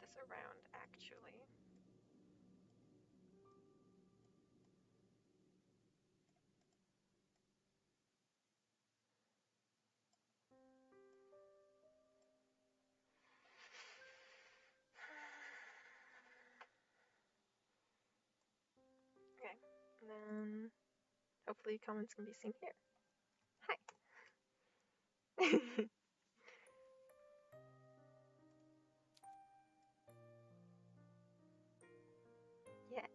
this around, actually. Okay, and then hopefully comments can be seen here. Hi. Yeah.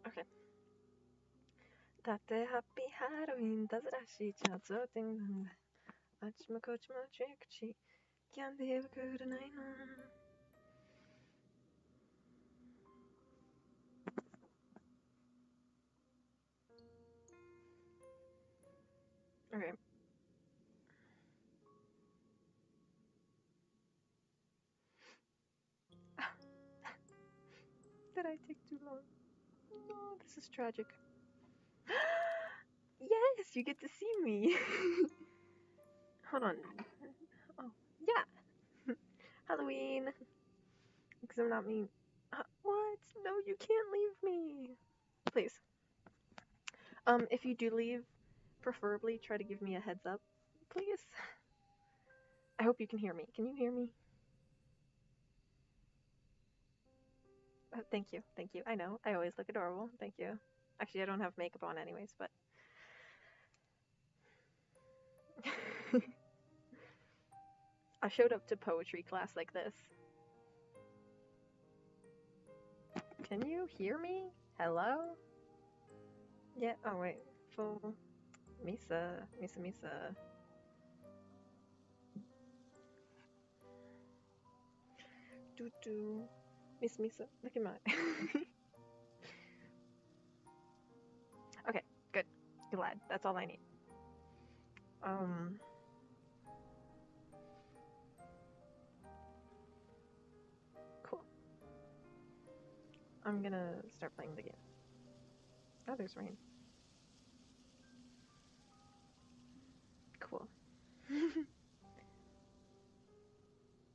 Okay. だってハッピーハロウィンだずらしいチャーツをてんなんだあっちもこっちもチェックチキャンディーはくれないの Okay. Did I take too long? No, this is tragic. Yes, you get to see me. Hold on. Oh, yeah. Halloween. Because I'm not mean. What? No, you can't leave me. Please. If you do leave, preferably try to give me a heads up, please. I hope you can hear me. Can you hear me? Thank you. Thank you. I know. I always look adorable. Thank you. Actually, I don't have makeup on anyways, but. I showed up to poetry class like this. Can you hear me? Hello? Yeah, oh wait. Full. Misa. Misa, Misa. Doo doo. Miss Misa. Look at mine. Okay, good. Glad. That's all I need. Cool. I'm gonna start playing the game. Oh, there's rain. Cool.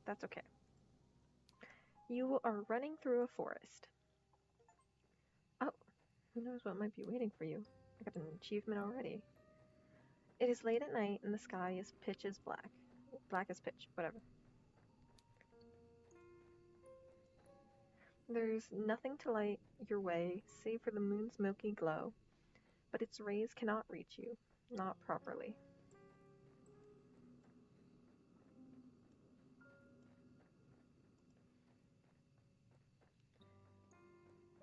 That's okay. You are running through a forest. Oh, who knows what might be waiting for you? I got an achievement already. It is late at night and the sky is pitch as black. Black as pitch, whatever. There's nothing to light your way save for the moon's milky glow, but its rays cannot reach you, not properly.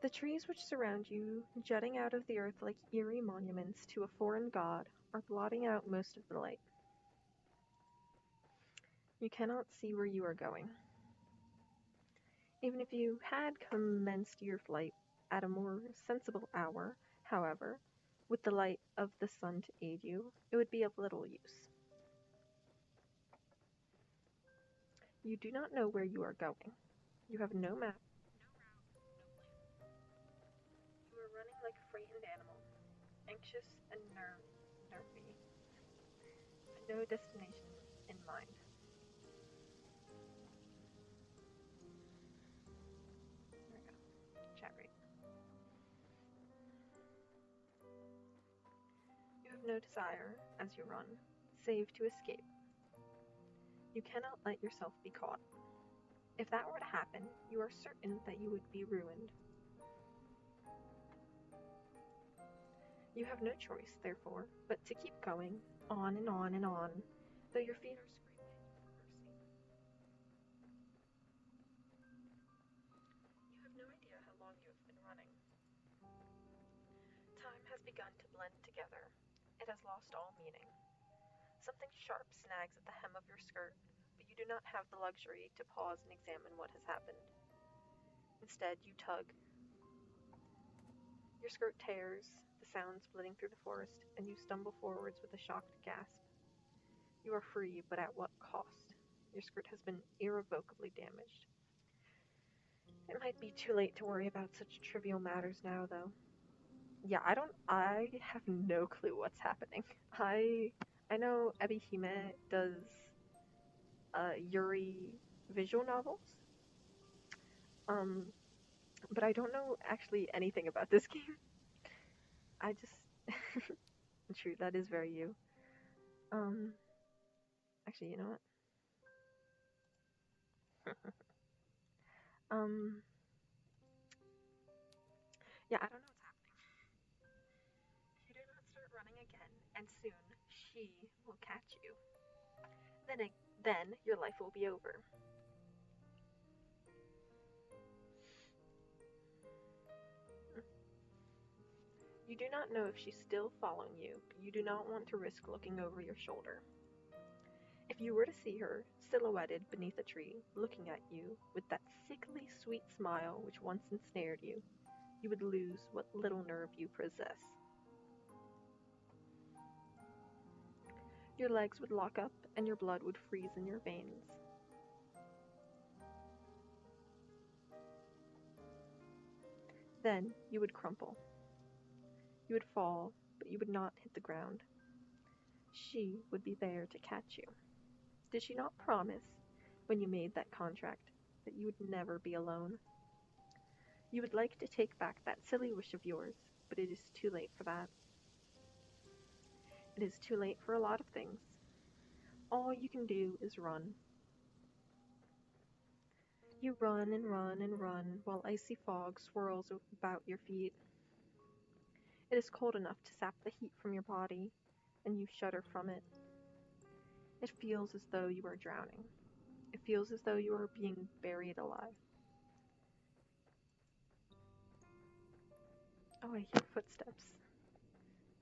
The trees which surround you, jutting out of the earth like eerie monuments to a foreign god, are blotting out most of the light. You cannot see where you are going. Even if you had commenced your flight at a more sensible hour, however, with the light of the sun to aid you, it would be of little use. You do not know where you are going. You have no map, no route, no plan. You are running like a frightened animal, anxious and nervy, and no destination in mind. There we go. Chat rate. You have no desire, as you run, save to escape. You cannot let yourself be caught. If that were to happen, you are certain that you would be ruined. You have no choice, therefore, but to keep going, on and on and on, though your feet are screaming for mercy. You have no idea how long you have been running. begun to blend together. It has lost all meaning. Something sharp snags at the hem of your skirt, but you do not have the luxury to pause and examine what has happened. Instead, you tug. Your skirt tears, the sound splitting through the forest, and you stumble forwards with a shocked gasp. You are free, but at what cost? Your skirt has been irrevocably damaged. It might be too late to worry about such trivial matters now, though. Yeah, I have no clue what's happening. I know Ebihime does Yuri visual novels, um, but I don't know actually anything about this game. I just true, that is very you. Um, actually, you know what? Um, yeah, I don't know what's happening. If you do not start running again, and soon, she will catch you. Then your life will be over. You do not know if she's still following you, but you do not want to risk looking over your shoulder. If you were to see her, silhouetted beneath a tree, looking at you with that sickly sweet smile which once ensnared you, you would lose what little nerve you possess. Your legs would lock up, and your blood would freeze in your veins. Then you would crumple. You would fall, but you would not hit the ground. She would be there to catch you. Did she not promise, when you made that contract, that you would never be alone? You would like to take back that silly wish of yours, but it is too late for that. It is too late for a lot of things. All you can do is run. You run and run and run while icy fog swirls about your feet. It is cold enough to sap the heat from your body, and you shudder from it. It feels as though you are drowning. It feels as though you are being buried alive. Oh, I hear footsteps.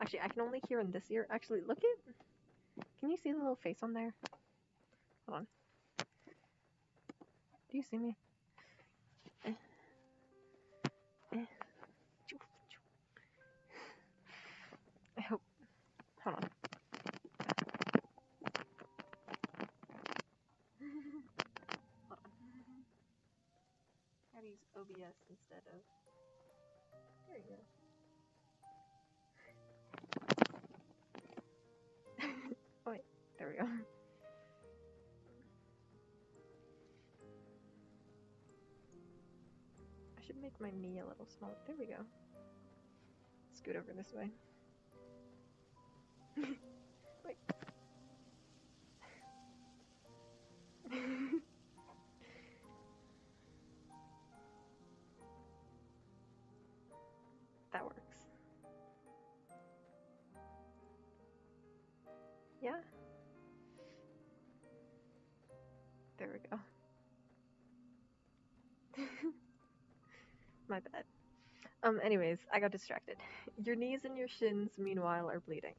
Actually, I can only hear in this ear. Actually, look at... Can you see the little face on there? Hold on. Do you see me? I hope. Hold on. Hold on. How to use OBS instead of. There you go. Oh, wait. There we go. I should make my knee a little smaller. There we go. Scoot over this way. Wait. That works. Yeah? There we go. My bad. Anyways, I got distracted. Your knees and your shins, meanwhile, are bleeding.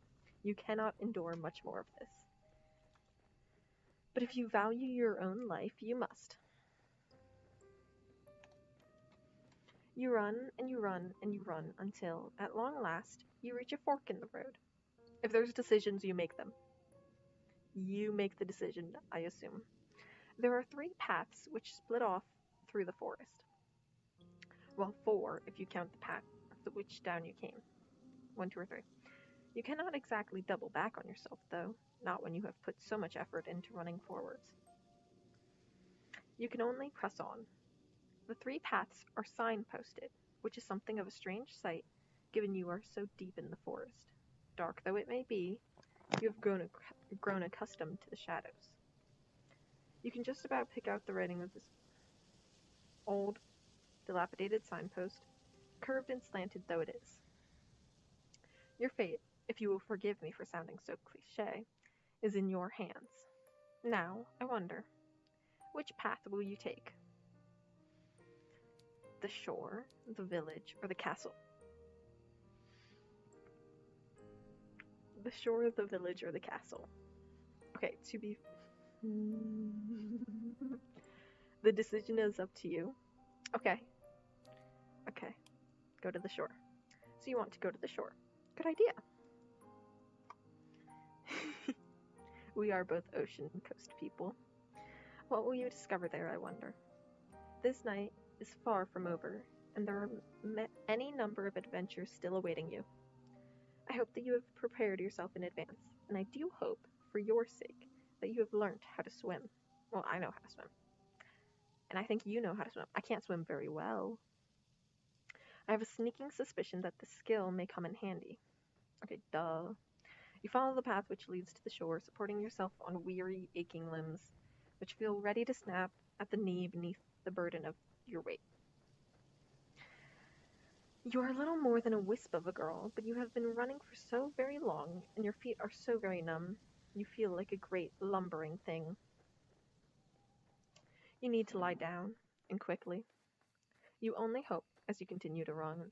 You cannot endure much more of this. But if you value your own life, you must. You run, and you run, and you run until, at long last, you reach a fork in the road. If there's decisions, you make them. You make the decision, I assume. There are 3 paths which split off through the forest. Well, 4 if you count the path which down you came. 1, 2, or 3. You cannot exactly double back on yourself, though, not when you have put so much effort into running forwards. You can only press on. The 3 paths are signposted, which is something of a strange sight, given you are so deep in the forest. Dark though it may be, you have grown accustomed to the shadows. You can just about pick out the writing of this old, dilapidated signpost, curved and slanted though it is. Your fate, if you will forgive me for sounding so cliché, is in your hands. Now, I wonder, which path will you take? The shore, the village, or the castle? The shore of the village or the castle? Okay, to be... The decision is up to you. Okay. Okay. Go to the shore. So you want to go to the shore. Good idea. We are both ocean and coast people. What will you discover there, I wonder? This night is far from over, and there are any number of adventures still awaiting you. I hope that you have prepared yourself in advance, and I do hope, for your sake, that you have learned how to swim. Well, I know how to swim. And I think you know how to swim. I can't swim very well. I have a sneaking suspicion that the skill may come in handy. Okay, duh. You follow the path which leads to the shore, supporting yourself on weary, aching limbs, which feel ready to snap at the knee beneath the burden of your weight. You are little more than a wisp of a girl, but you have been running for so very long, and your feet are so very numb, you feel like a great lumbering thing. You need to lie down, and quickly. You only hope, as you continue to run,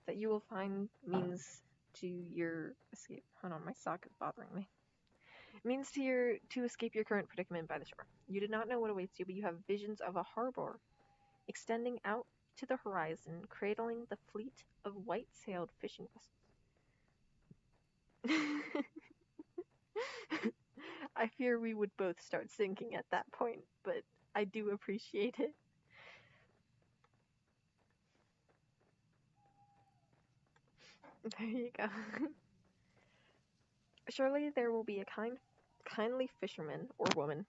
that you will find means to your escape. Hold on, my sock is bothering me. Means to escape your current predicament by the shore. You do not know what awaits you, but you have visions of a harbor extending out to the horizon, cradling the fleet of white-sailed fishing vessels. I fear we would both start sinking at that point, but I do appreciate it. There you go. Surely there will be a kindly fisherman or woman,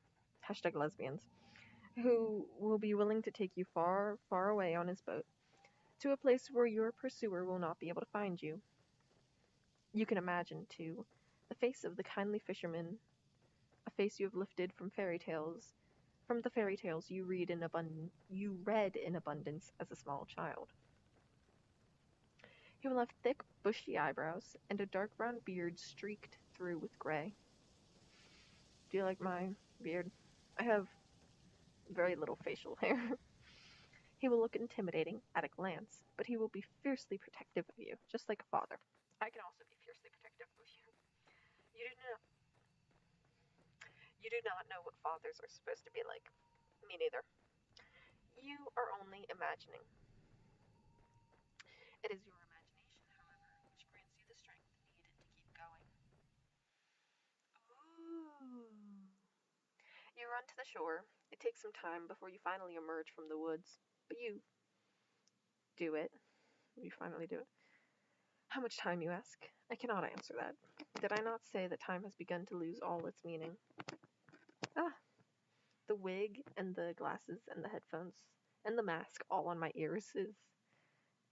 #lesbians, who will be willing to take you far, far away on his boat, to a place where your pursuer will not be able to find you. You can imagine, too, the face of the kindly fisherman, a face you have lifted from the fairy tales you read in abundance as a small child. He will have thick, bushy eyebrows and a dark brown beard streaked through with gray. Do you like my beard? I have very little facial hair. He will look intimidating at a glance, but he will be fiercely protective of you, just like a father. I can also be fiercely protective of you. You do not know what fathers are supposed to be like. Me neither. You are only imagining. It is your imagination, however, which grants you the strength needed to keep going. Ooh. You run to the shore. It takes some time before you finally emerge from the woods, but you do it. You finally do it. How much time, you ask? I cannot answer that. Did I not say that time has begun to lose all its meaning? Ah, the wig and the glasses and the headphones and the mask all on my ears is...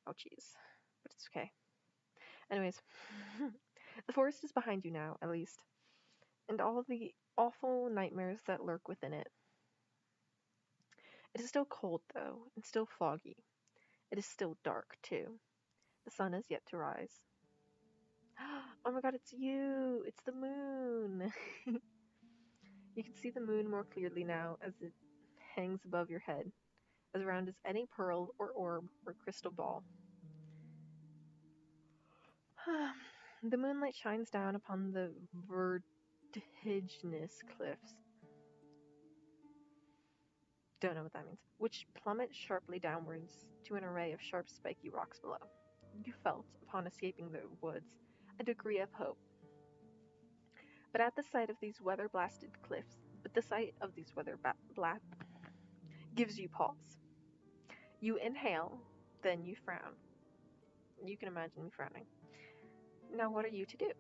oh, jeez. But it's okay. Anyways, the forest is behind you now, at least, and all of the awful nightmares that lurk within it. It is still cold, though, and still foggy. It is still dark, too. The sun is yet to rise. Oh my god, it's you! It's the moon! You can see the moon more clearly now as it hangs above your head, as round as any pearl or orb or crystal ball. The moonlight shines down upon the vertiginous cliffs. Don't know what that means. Which plummet sharply downwards to an array of sharp, spiky rocks below. You felt, upon escaping the woods, a degree of hope. But at the sight of these weather-blasted cliffs, gives you pause. You inhale, then you frown. You can imagine me frowning. Now what are you to do?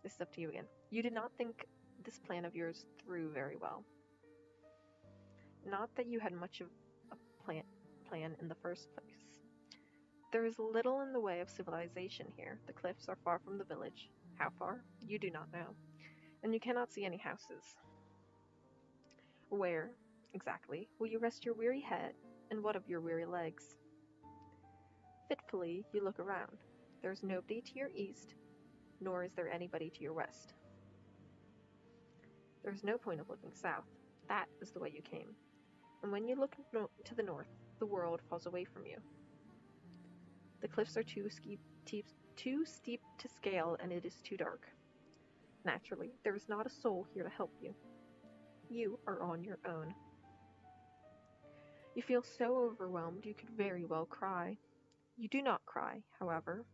This is up to you again. You did not think this plan of yours through very well. Not that you had much of a plan in the first place. There is little in the way of civilization here. The cliffs are far from the village. How far? You do not know. And you cannot see any houses. Where, exactly, will you rest your weary head, and what of your weary legs? Fitfully, you look around. There is nobody to your east, nor is there anybody to your west. There is no point of looking south. That is the way you came. And when you look to the north, the world falls away from you. The cliffs are too too steep to scale and it is too dark. Naturally, there is not a soul here to help you. You are on your own. You feel so overwhelmed you could very well cry. You do not cry, however.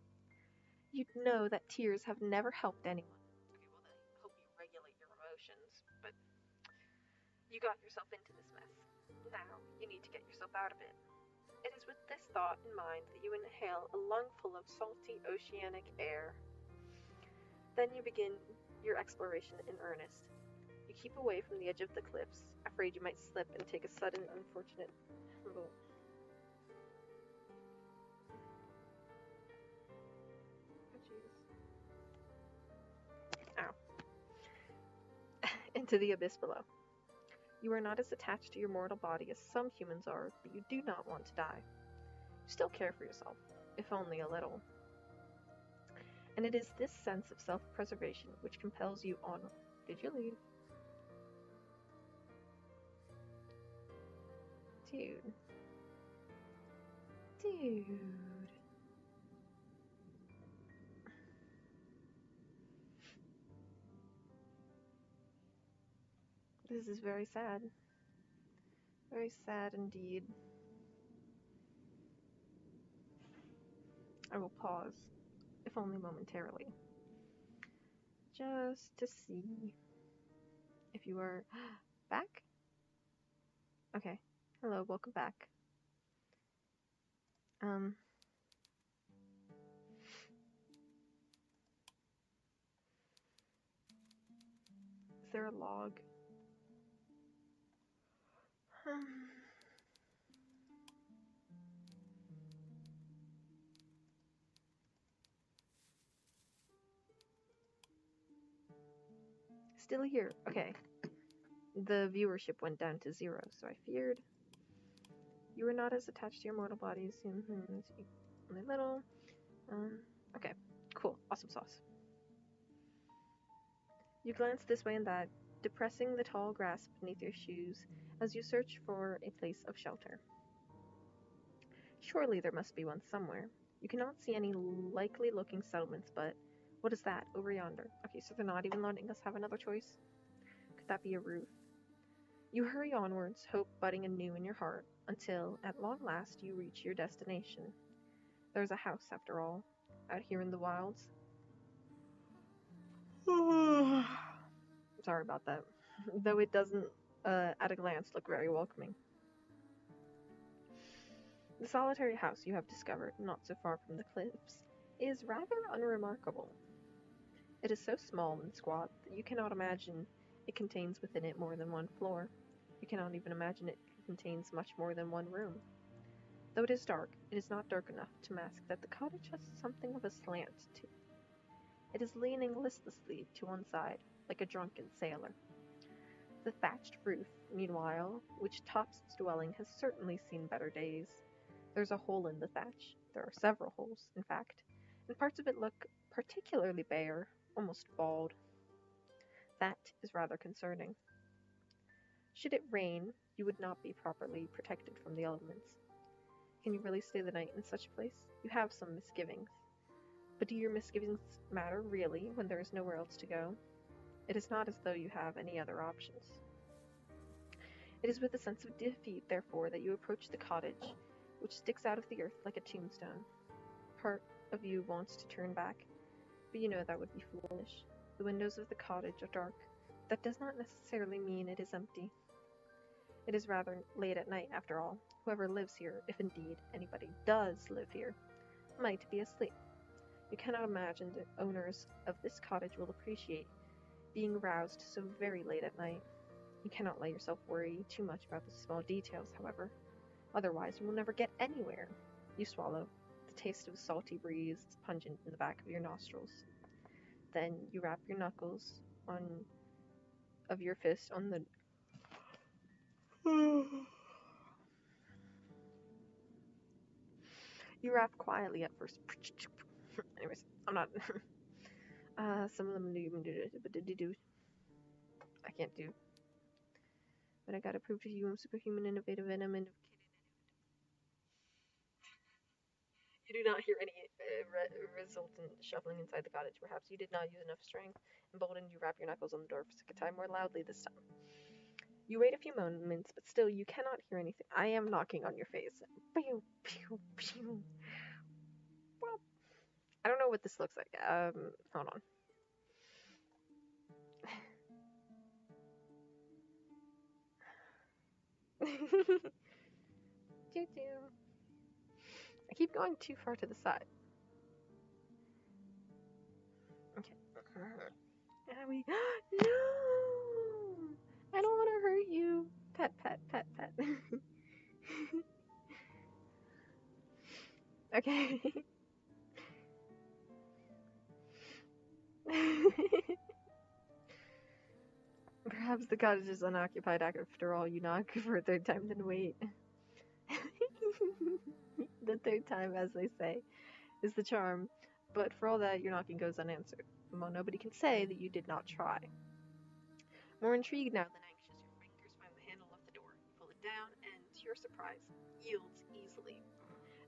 You know that tears have never helped anyone. Okay, well then, help you regulate your emotions, but you got yourself into this mess. Now, you need to get yourself out of it. It is with this thought in mind that you inhale a lungful of salty oceanic air. Then you begin your exploration in earnest. You keep away from the edge of the cliffs, afraid you might slip and take a sudden, unfortunate tumble. Oh, jeez. Ow. Into the abyss below. You are not as attached to your mortal body as some humans are, but you do not want to die. You still care for yourself, if only a little. And it is this sense of self-preservation which compels you on. Did you leave? Dude. This is very sad. Very sad indeed. I will pause, if only momentarily, just to see if you are back. Okay. Hello, welcome back. Is there a log? Still here. Okay. The viewership went down to 0, so I feared. You are not as attached to your mortal body as humans. Only little. Okay. Cool. Awesome sauce. You glance this way and that, depressing the tall grass beneath your shoes as you search for a place of shelter. Surely there must be one somewhere. You cannot see any likely-looking settlements, but what is that over yonder? Okay, so they're not even letting us have another choice? Could that be a roof? You hurry onwards, hope budding anew in your heart, until, at long last, you reach your destination. There's a house, after all, out here in the wilds. Sorry about that. Though it doesn't, at a glance, look very welcoming. The solitary house you have discovered, not so far from the cliffs, is rather unremarkable. It is so small and squat that you cannot imagine it contains within it more than one floor. You cannot even imagine it contains much more than one room. Though it is dark, it is not dark enough to mask that the cottage has something of a slant to it. It is leaning listlessly to one side, like a drunken sailor. The thatched roof, meanwhile, which tops its dwelling, has certainly seen better days. There's a hole in the thatch. There are several holes, in fact, and parts of it look particularly bare, almost bald. That is rather concerning. Should it rain, you would not be properly protected from the elements. Can you really stay the night in such a place? You have some misgivings. But do your misgivings matter, really, when there is nowhere else to go? It is not as though you have any other options. It is with a sense of defeat, therefore, that you approach the cottage, which sticks out of the earth like a tombstone. Part of you wants to turn back, but you know that would be foolish. The windows of the cottage are dark. That does not necessarily mean it is empty. It is rather late at night, after all. Whoever lives here, if indeed anybody does live here, might be asleep. You cannot imagine the owners of this cottage will appreciate being roused so very late at night. You cannot let yourself worry too much about the small details, however. Otherwise, you will never get anywhere. You swallow. The taste of a salty breeze is pungent in the back of your nostrils. Then you rap your knuckles of your fist on the You rap quietly at first. Anyways, I'm not. Some of them do. I can't do. But I gotta prove to you I'm superhuman, innovative, and I'm indicated. You do not hear any resultant shuffling inside the cottage. Perhaps you did not use enough strength. Emboldened, you rap your knuckles on the door for a second time, more loudly this time. You wait a few moments, but still you cannot hear anything. I am knocking on your face. Pew, pew, pew. Well, I don't know what this looks like. Hold on. Doo doo. I keep going too far to the side. Okay. And we. No! I don't want to hurt you. Pet, pet, pet, pet. Okay. Perhaps the cottage is unoccupied after all. You knock for a third time, then wait. The third time, as they say, is the charm. But for all that, your knocking goes unanswered. Well, nobody can say that you did not try. More intrigued now than anxious, your fingers find the handle of the door. You pull it down, and to your surprise, yields easily.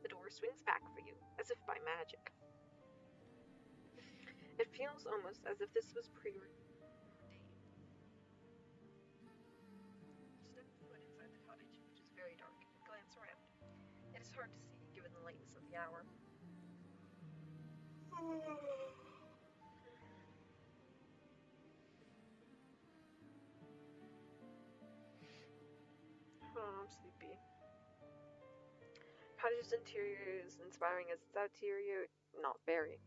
The door swings back for you, as if by magic. It feels almost as if this was preordained. Step foot inside the cottage, which is very dark, and glance around. It is hard to see, given the lateness of the hour. Oh, I'm sleepy. Cottage's interior is inspiring as its exterior, not very.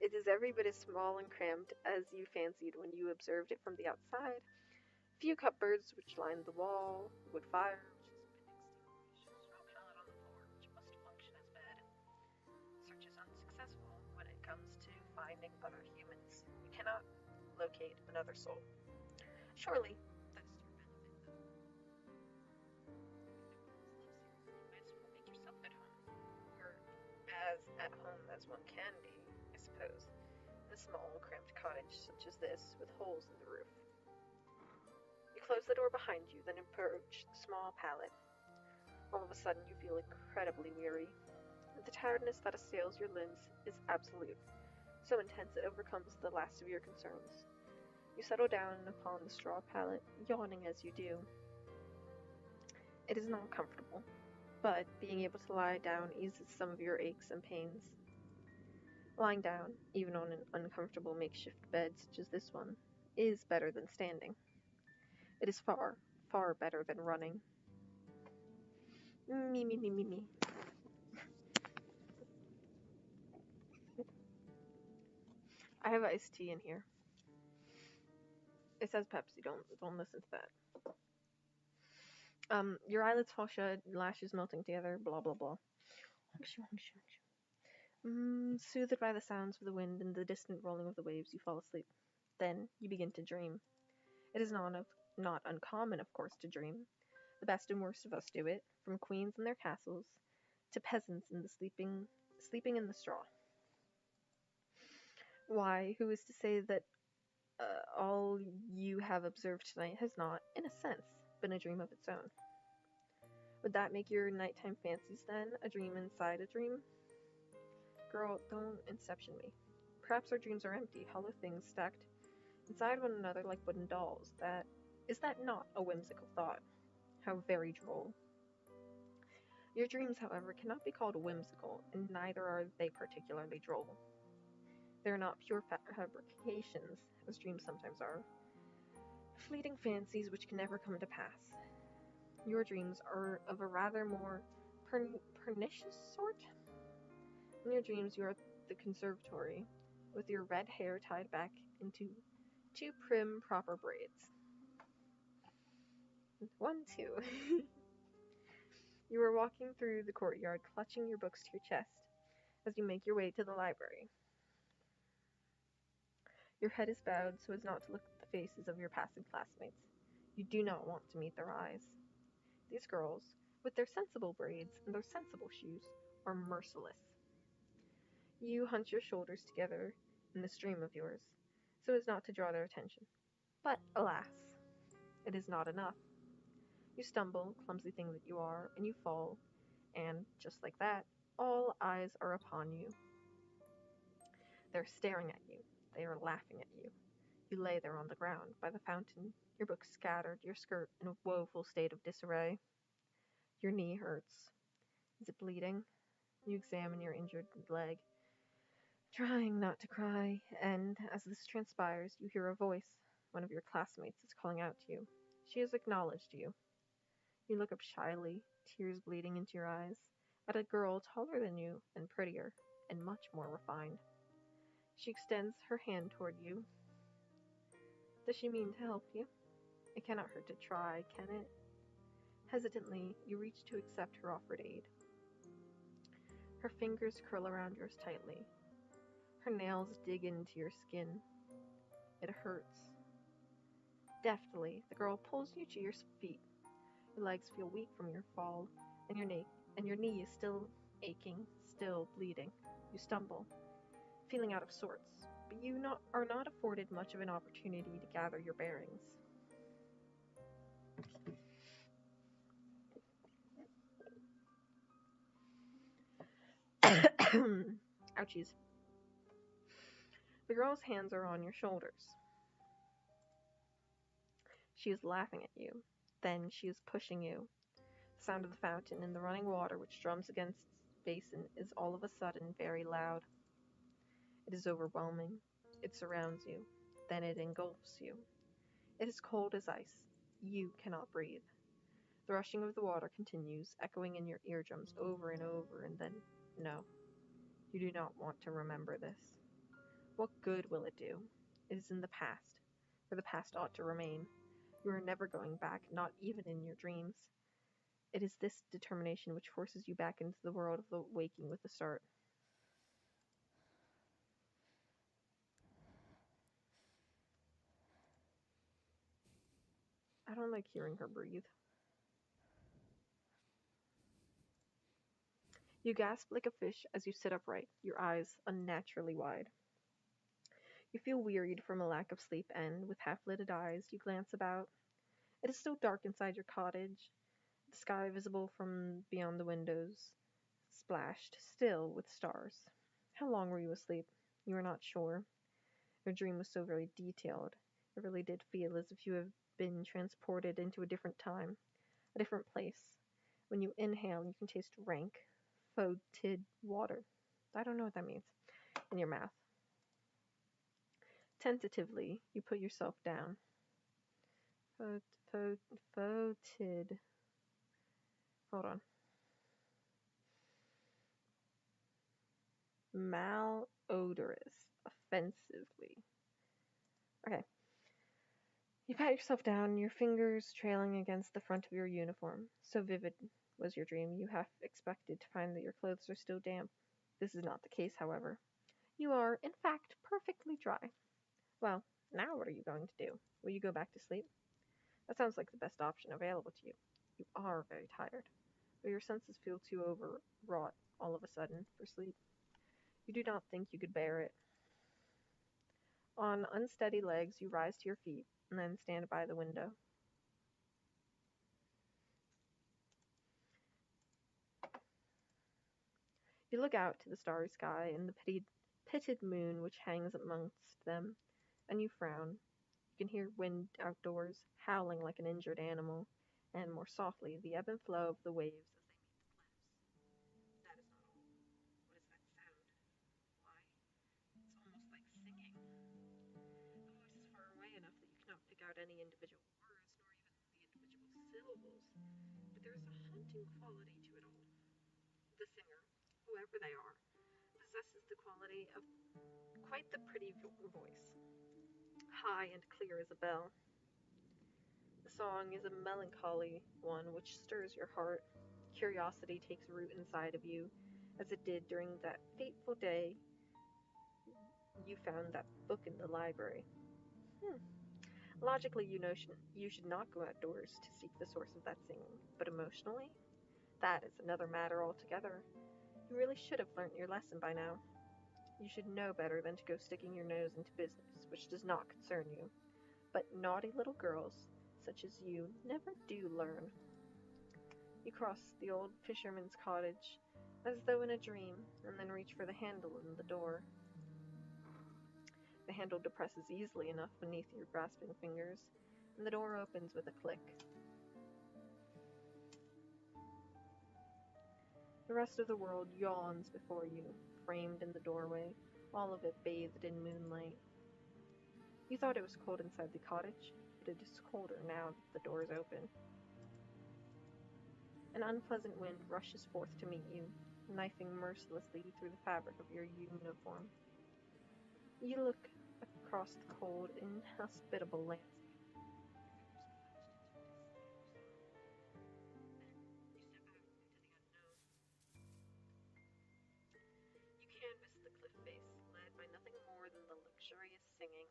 It is every bit as small and cramped as you fancied when you observed it from the outside. Few cupboards which lined the wall, wood fire which has been extinguished, straw pallet on the floor which must function as bed. Search is unsuccessful when it comes to finding other humans. You cannot locate another soul. Surely, that is to your benefit, though. If no one else lives here, you might as well make yourself at home. Or as at home as one can be, I suppose, in a small, cramped cottage such as this, with holes in the roof. You close the door behind you, then approach the small pallet. All of a sudden, you feel incredibly weary. The tiredness that assails your limbs is absolute, so intense it overcomes the last of your concerns. You settle down upon the straw pallet, yawning as you do. It is not comfortable, but being able to lie down eases some of your aches and pains. Lying down, even on an uncomfortable makeshift bed such as this one, is better than standing. It is far, far better than running. Me, me, me, me, me. I have iced tea in here. It says Pepsi. Don't listen to that. Your eyelids fall shut, lashes melting together. Blah blah blah. Soothed by the sounds of the wind and the distant rolling of the waves, you fall asleep. Then you begin to dream. It is not uncommon, of course, to dream. The best and worst of us do it, from queens in their castles to peasants in the sleeping in the straw. Why, who is to say that all you have observed tonight has not, in a sense, been a dream of its own? Would that make your nighttime fancies, then, a dream inside a dream? Girl, don't inception me. Perhaps our dreams are empty, hollow things stacked inside one another like wooden dolls. Is that not a whimsical thought? How very droll. Your dreams, however, cannot be called whimsical, and neither are they particularly droll. They are not pure fabrications, as dreams sometimes are, fleeting fancies which can never come to pass. Your dreams are of a rather more pernicious sort. In your dreams, you are at the conservatory, with your red hair tied back into two prim, proper braids. 1, 2. You are walking through the courtyard, clutching your books to your chest, as you make your way to the library. Your head is bowed so as not to look at the faces of your passing classmates. You do not want to meet their eyes. These girls, with their sensible braids and their sensible shoes, are merciless. You hunch your shoulders together in this dream of yours, so as not to draw their attention. But, alas, it is not enough. You stumble, clumsy thing that you are, and you fall, And just like that, all eyes are upon you. They're staring at you. They are laughing at you. You lay there on the ground by the fountain, your books scattered, your skirt in a woeful state of disarray. Your knee hurts. Is it bleeding? You examine your injured leg, trying not to cry, and as this transpires, you hear a voice. One of your classmates is calling out to you. She has acknowledged you. You look up shyly, tears bleeding into your eyes, at a girl taller than you and prettier and much more refined. She extends her hand toward you. Does she mean to help you? It cannot hurt to try, can it? Hesitantly, you reach to accept her offered aid. Her fingers curl around yours tightly. Her nails dig into your skin. It hurts. Deftly, the girl pulls you to your feet. Your legs feel weak from your fall, and your knee is still aching, still bleeding. You stumble, feeling out of sorts, but you are not afforded much of an opportunity to gather your bearings. Ouchies. The girl's hands are on your shoulders. She is laughing at you. Then she is pushing you. The sound of the fountain and the running water which drums against its basin is all of a sudden very loud. It is overwhelming. It surrounds you. Then it engulfs you. It is cold as ice. You cannot breathe. The rushing of the water continues, echoing in your eardrums over and over, and then, no, you do not want to remember this. What good will it do? It is in the past, where the past ought to remain. You are never going back, not even in your dreams. It is this determination which forces you back into the world of the waking with a start. I don't like hearing her breathe. You gasp like a fish as you sit upright, your eyes unnaturally wide. You feel wearied from a lack of sleep, and, with half-lidded eyes, you glance about. It is still dark inside your cottage, the sky visible from beyond the windows, splashed still with stars. How long were you asleep? You are not sure. Your dream was so very detailed. It really did feel as if you had been transported into a different time, a different place. When you inhale, you can taste rank, fetid water. I don't know what that means. In your mouth. Tentatively, you put yourself down. Fetid. Hold on. Malodorous. Offensively. Okay. You pat yourself down, your fingers trailing against the front of your uniform. So vivid was your dream, you half expected to find that your clothes are still damp. This is not the case, however. You are, in fact, perfectly dry. Well, now what are you going to do? Will you go back to sleep? That sounds like the best option available to you. You are very tired, but your senses feel too overwrought all of a sudden for sleep. You do not think you could bear it. On unsteady legs, you rise to your feet and then stand by the window. You look out to the starry sky and the pitted moon which hangs amongst them, and you frown. You can hear wind outdoors, howling like an injured animal, and more softly the ebb and flow of the waves as they meet the cliffs. That is not all. What is that sound? Why, it's almost like singing. The voice is far away enough that you cannot pick out any individual words, nor even the individual syllables, but there is a haunting quality to it all. The singer, whoever they are, possesses the quality of quite the pretty voice, high and clear as a bell. The song is a melancholy one which stirs your heart. Curiosity takes root inside of you, as it did during that fateful day you found that book in the library. Logically, you should not go outdoors to seek the source of that singing, but emotionally, that is another matter altogether. You really should have learnt your lesson by now. You should know better than to go sticking your nose into business which does not concern you. But naughty little girls, such as you, never do learn. You cross the old fisherman's cottage, as though in a dream, and then reach for the handle in the door. The handle depresses easily enough beneath your grasping fingers, and the door opens with a click. The rest of the world yawns before you, framed in the doorway, all of it bathed in moonlight. You thought it was cold inside the cottage, but it is colder now that the door is open. An unpleasant wind rushes forth to meet you, knifing mercilessly through the fabric of your uniform. You look across the cold, inhospitable landscape. You canvass the cliff face, led by nothing more than the luxurious singing.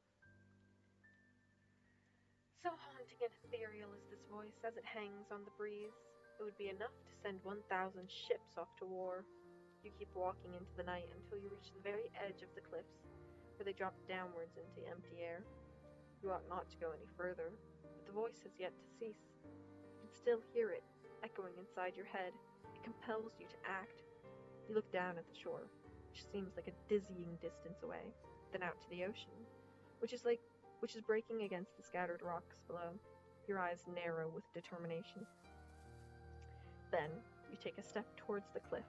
So haunting and ethereal is this voice as it hangs on the breeze. It would be enough to send 1,000 ships off to war. You keep walking into the night until you reach the very edge of the cliffs, where they drop downwards into empty air. You ought not to go any further, but the voice has yet to cease. You can still hear it, echoing inside your head. It compels you to act. You look down at the shore, which seems like a dizzying distance away, then out to the ocean, which is breaking against the scattered rocks below. Your eyes narrow with determination. Then you take a step towards the cliff.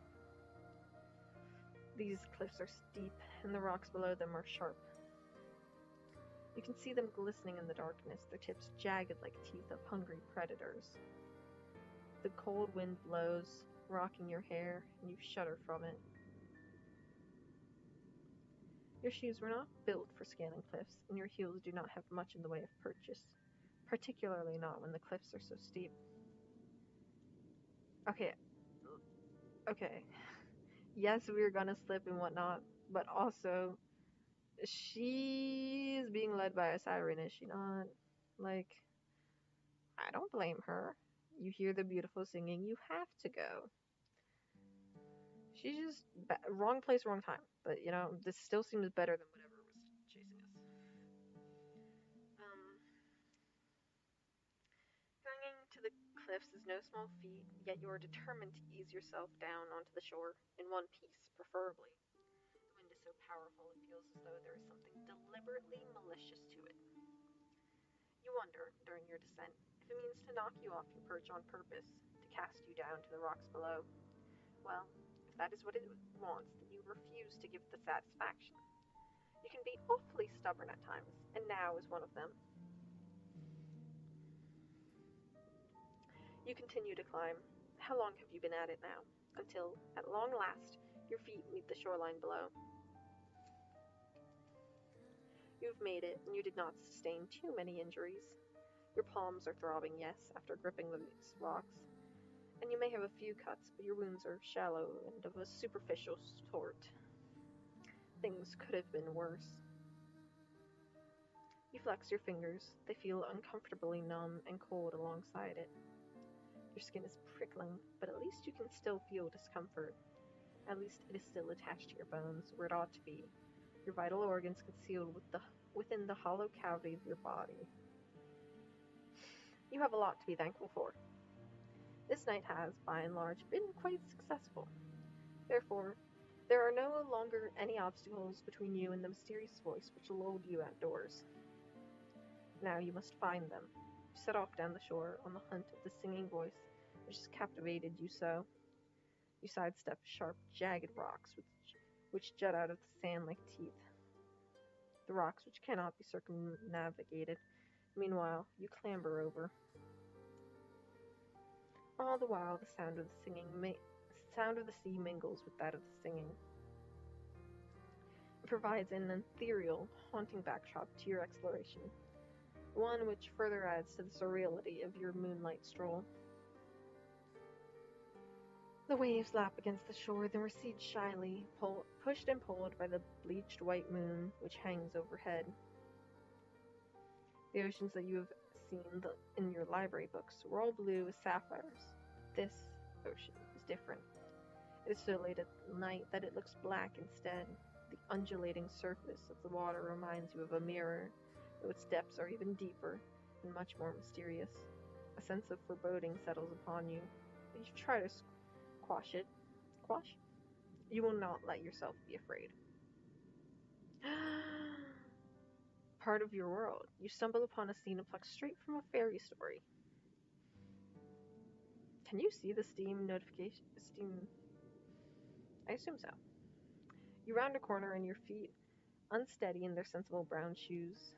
These cliffs are steep, and the rocks below them are sharp. You can see them glistening in the darkness, their tips jagged like teeth of hungry predators. The cold wind blows, rocking your hair, and you shudder from it. Your shoes were not built for scaling cliffs, and your heels do not have much in the way of purchase, particularly not when the cliffs are so steep. Okay. Yes, we are gonna slip and whatnot, but also, she is being led by a siren, is she not? Like, I don't blame her. You hear the beautiful singing, you have to go. She's just wrong place, wrong time. But this still seems better than whatever was chasing us. Clinging to the cliffs is no small feat, yet you are determined to ease yourself down onto the shore, in one piece, preferably. The wind is so powerful it feels as though there is something deliberately malicious to it. You wonder, during your descent, if it means to knock you off your perch on purpose, to cast you down to the rocks below. Well, if that is what it wants, then you refuse to give it the satisfaction. You can be awfully stubborn at times, and now is one of them. You continue to climb. How long have you been at it now? Until, at long last, your feet meet the shoreline below. You've made it, and you did not sustain too many injuries. Your palms are throbbing, yes, after gripping these rocks, and you may have a few cuts, but your wounds are shallow and of a superficial sort. Things could have been worse. You flex your fingers. They feel uncomfortably numb and cold alongside it. Your skin is prickling, but at least you can still feel discomfort. At least it is still attached to your bones, where it ought to be. Your vital organs concealed within the hollow cavity of your body. You have a lot to be thankful for. This night has, by and large, been quite successful. Therefore, there are no longer any obstacles between you and the mysterious voice which lulled you outdoors. Now you must find them. You set off down the shore on the hunt of the singing voice which has captivated you so. You sidestep sharp, jagged rocks which jut out of the sand like teeth. The rocks which cannot be circumnavigated. Meanwhile, you clamber over. All the while, the sound of the sea mingles with that of the singing. It provides an ethereal, haunting backdrop to your exploration, one which further adds to the surreality of your moonlight stroll. The waves lap against the shore, then recede shyly, pushed and pulled by the bleached white moon which hangs overhead. The oceans that you have seen in your library books were all blue as sapphires. This ocean is different. It is so late at night that it looks black instead. The undulating surface of the water reminds you of a mirror, though its depths are even deeper and much more mysterious. A sense of foreboding settles upon you. you try to quash it. Quash? You will not let yourself be afraid. Part of your world. You stumble upon a scene plucked straight from a fairy story. Can you see the Steam notification? Steam. I assume so. You round a corner and your feet unsteady in their sensible brown shoes.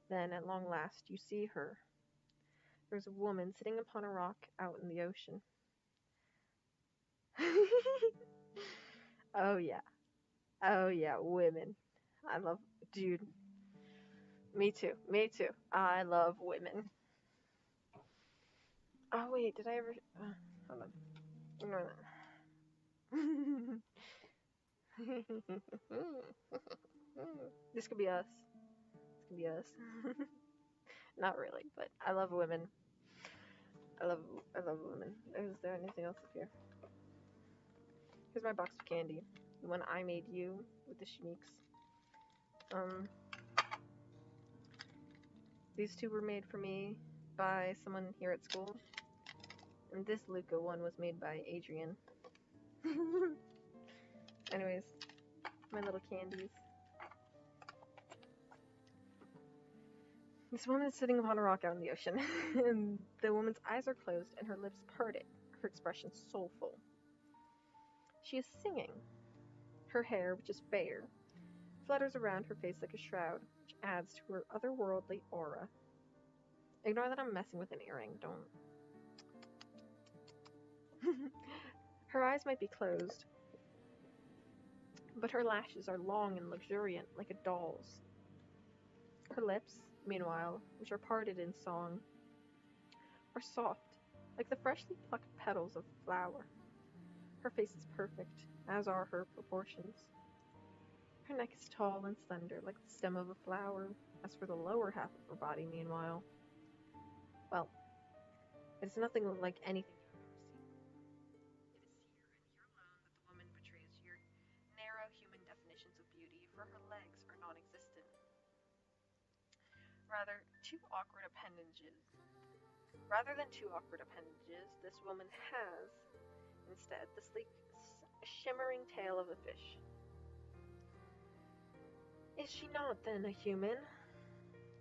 Then, at long last, you see her. There's a woman sitting upon a rock out in the ocean. Oh yeah. Oh yeah, women. I love, dude. Me too. Me too. I love women. Oh wait, did I ever? Hold on. Ignore that. This could be us. This could be us. Not really, but I love women. I love women. Is there anything else up here? Here's my box of candy. The one I made you with the Shmieks. These two were made for me by someone here at school. And this Luca one was made by Adrian. Anyways, my little candies. This woman is sitting upon a rock out in the ocean, and the woman's eyes are closed and her lips parted, her expression soulful. She is singing. Her hair, which is fair, flutters around her face like a shroud, which adds to her otherworldly aura. Ignore that I'm messing with an earring, don't. Her eyes might be closed, but her lashes are long and luxuriant like a doll's. Her lips, meanwhile, which are parted in song, are soft, like the freshly plucked petals of a flower. Her face is perfect, as are her proportions. Her neck is tall and slender, like the stem of a flower. As for the lower half of her body, meanwhile, well, it's nothing like anything you have ever seen. It is here and here alone that the woman betrays your narrow human definitions of beauty, for her legs are non-existent. Rather than two awkward appendages, this woman has, instead, the sleek, shimmering tail of a fish. Is she not, then, a human?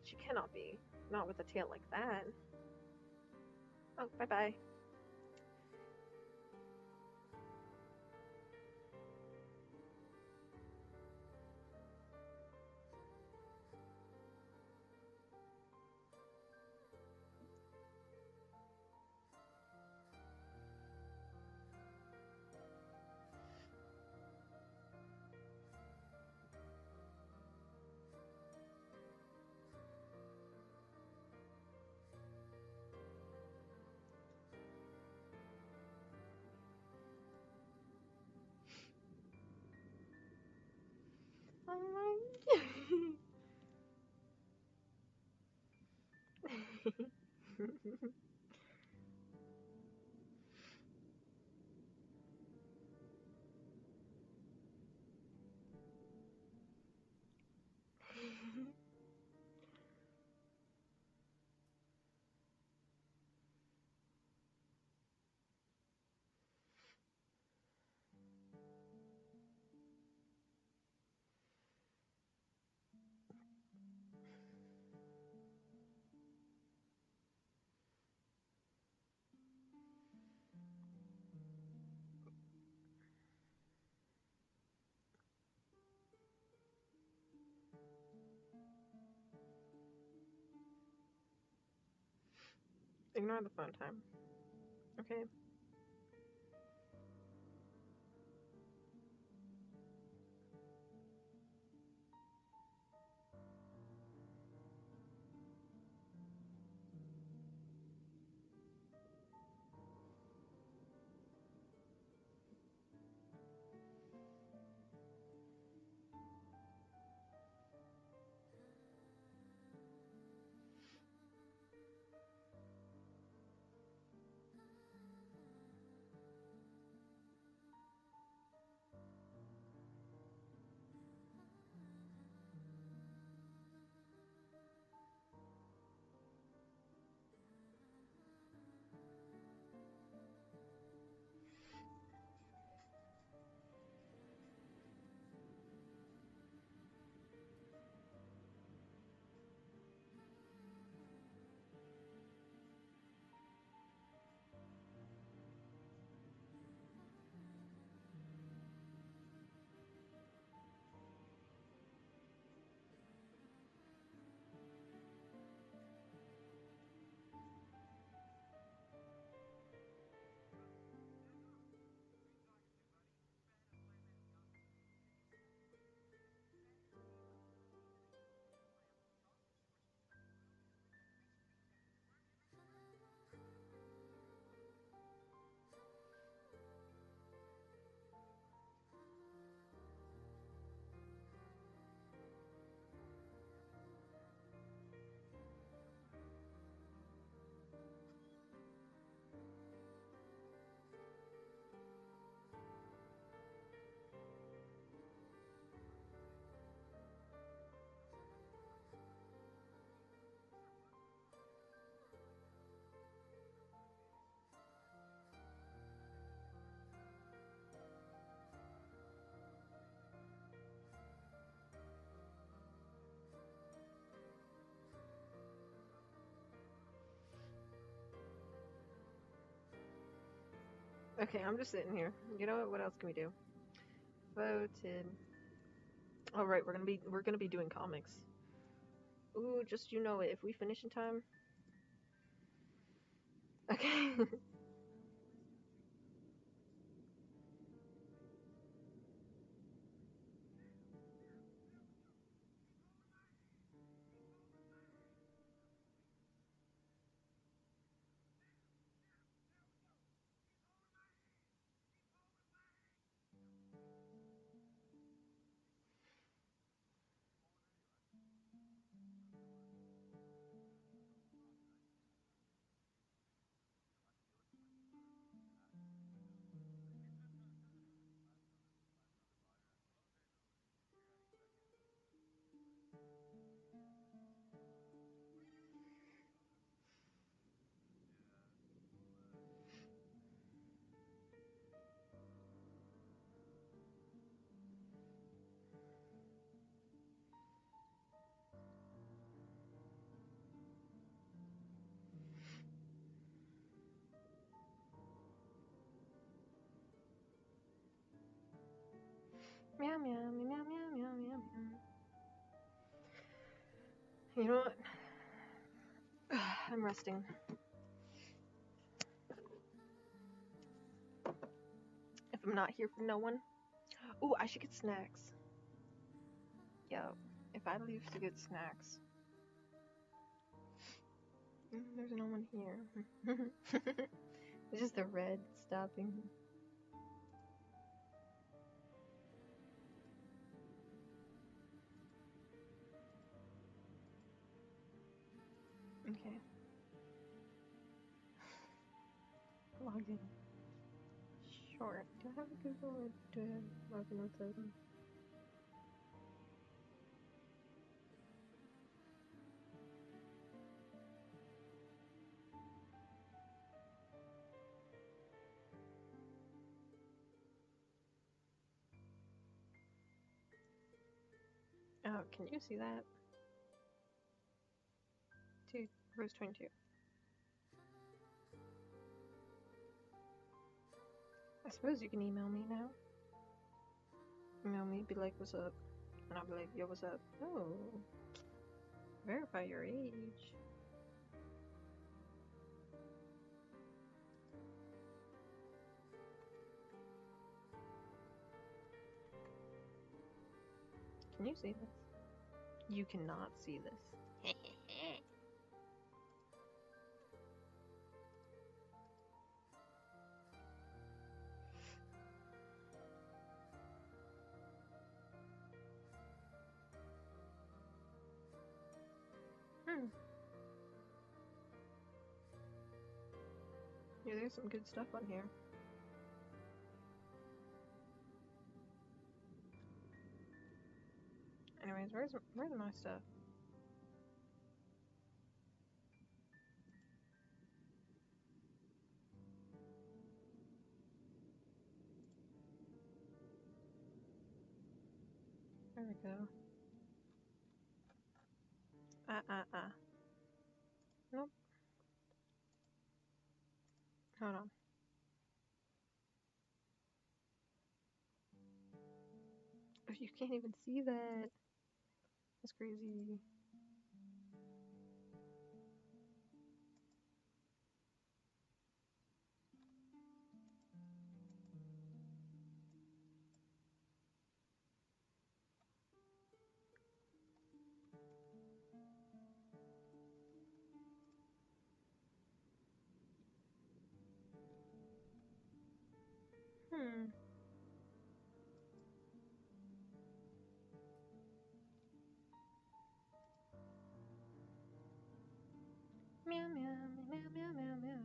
She cannot be, not with a tail like that. Oh, bye-bye. Oh my Ignore the phone time. Okay? Okay, I'm just sitting here. You know what? What else can we do? Voted. All right, we're gonna be doing comics. Ooh, just you know it. If we finish in time, okay. Meow meow meow meow meow meow meow. You know what? I'm resting. If I'm not here for no one. Ooh, I should get snacks. Yo, if I leave to get snacks. There's no one here. It's just the red stopping. Okay. Log in. Sure. Do I have a Google or do I have login with it? Oh, can you see that? Verse 22. I suppose you can email me now. Email me, be like, what's up? And I'll be like, yo, what's up? Oh. Verify your age. Can you see this? You cannot see this. Yeah, there's some good stuff on here. Anyways, where's my stuff? There we go. Nope. Hold on. You can't even see that. That's crazy. Hmm. Meow meow meow meow meow meow meow.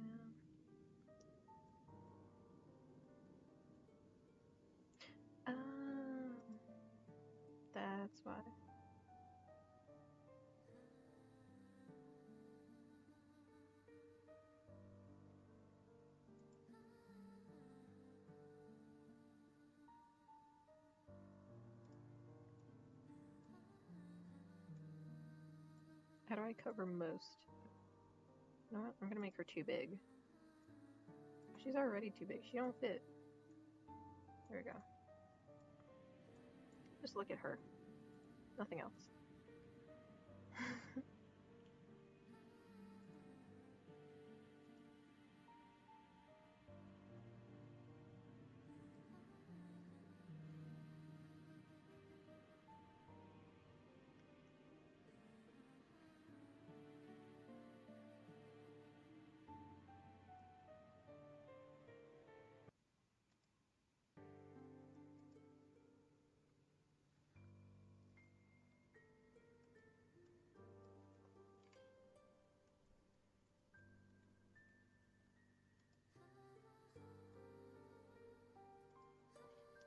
Oh, that's why. How do I cover most? You know what? I'm gonna make her too big. she's already too big. She don't fit. There we go. Just look at her. Nothing else.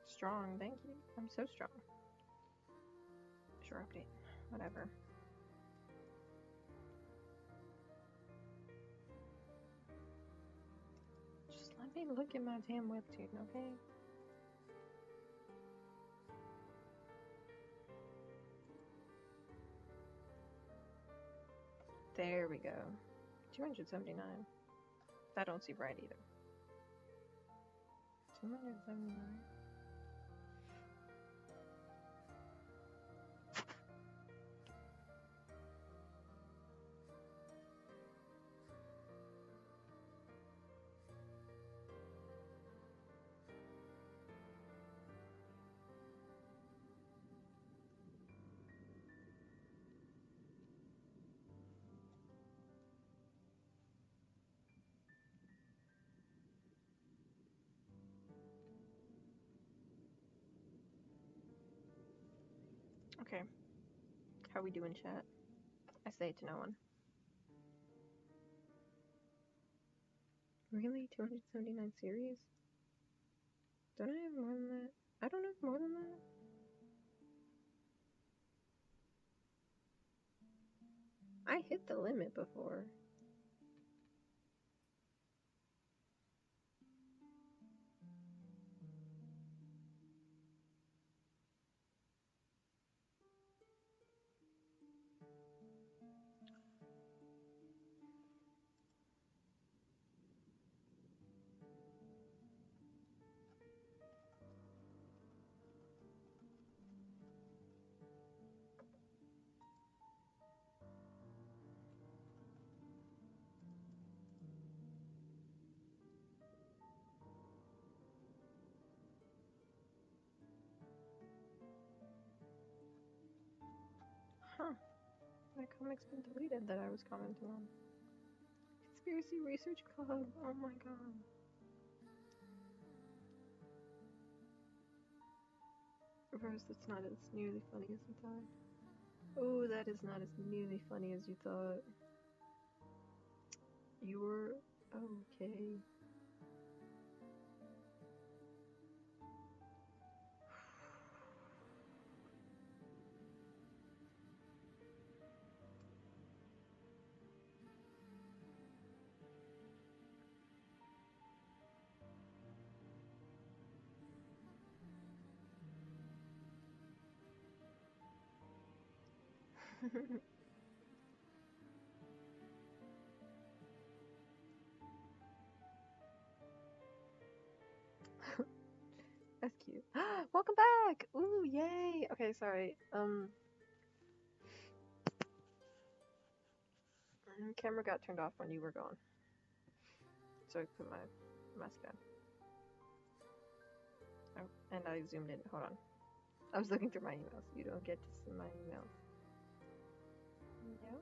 Strong, thank you. I'm so strong. Sure, update. Whatever. Just let me look at my damn webtoon, okay? There we go. 279. That don't seem right either. 279. Okay. How we doing, chat? I say it to no one. Really? 279 series? Don't I have more than that? I don't have more than that. I hit the limit before. Huh. My comic's been deleted that I was commenting on. Conspiracy Research Club. Oh my god. Rose, that's not as nearly funny as you thought. Oh, that is not as nearly funny as you thought. You were okay. That's cute. Welcome back! Ooh, yay! Okay, sorry. Camera got turned off when you were gone. So I put my mask on. Oh, and I zoomed in. Hold on. I was looking through my emails. You don't get to see my emails. No?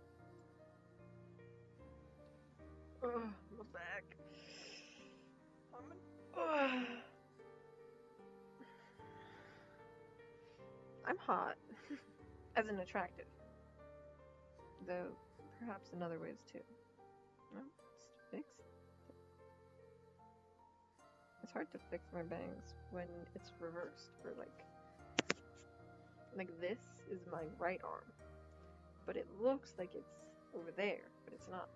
Ugh, my back. I'm hot. As an attractive. Though, perhaps in other ways too. No? It's fixed. It's hard to fix my bangs when it's reversed. Or like this is my right arm. But it looks like it's over there, but it's not.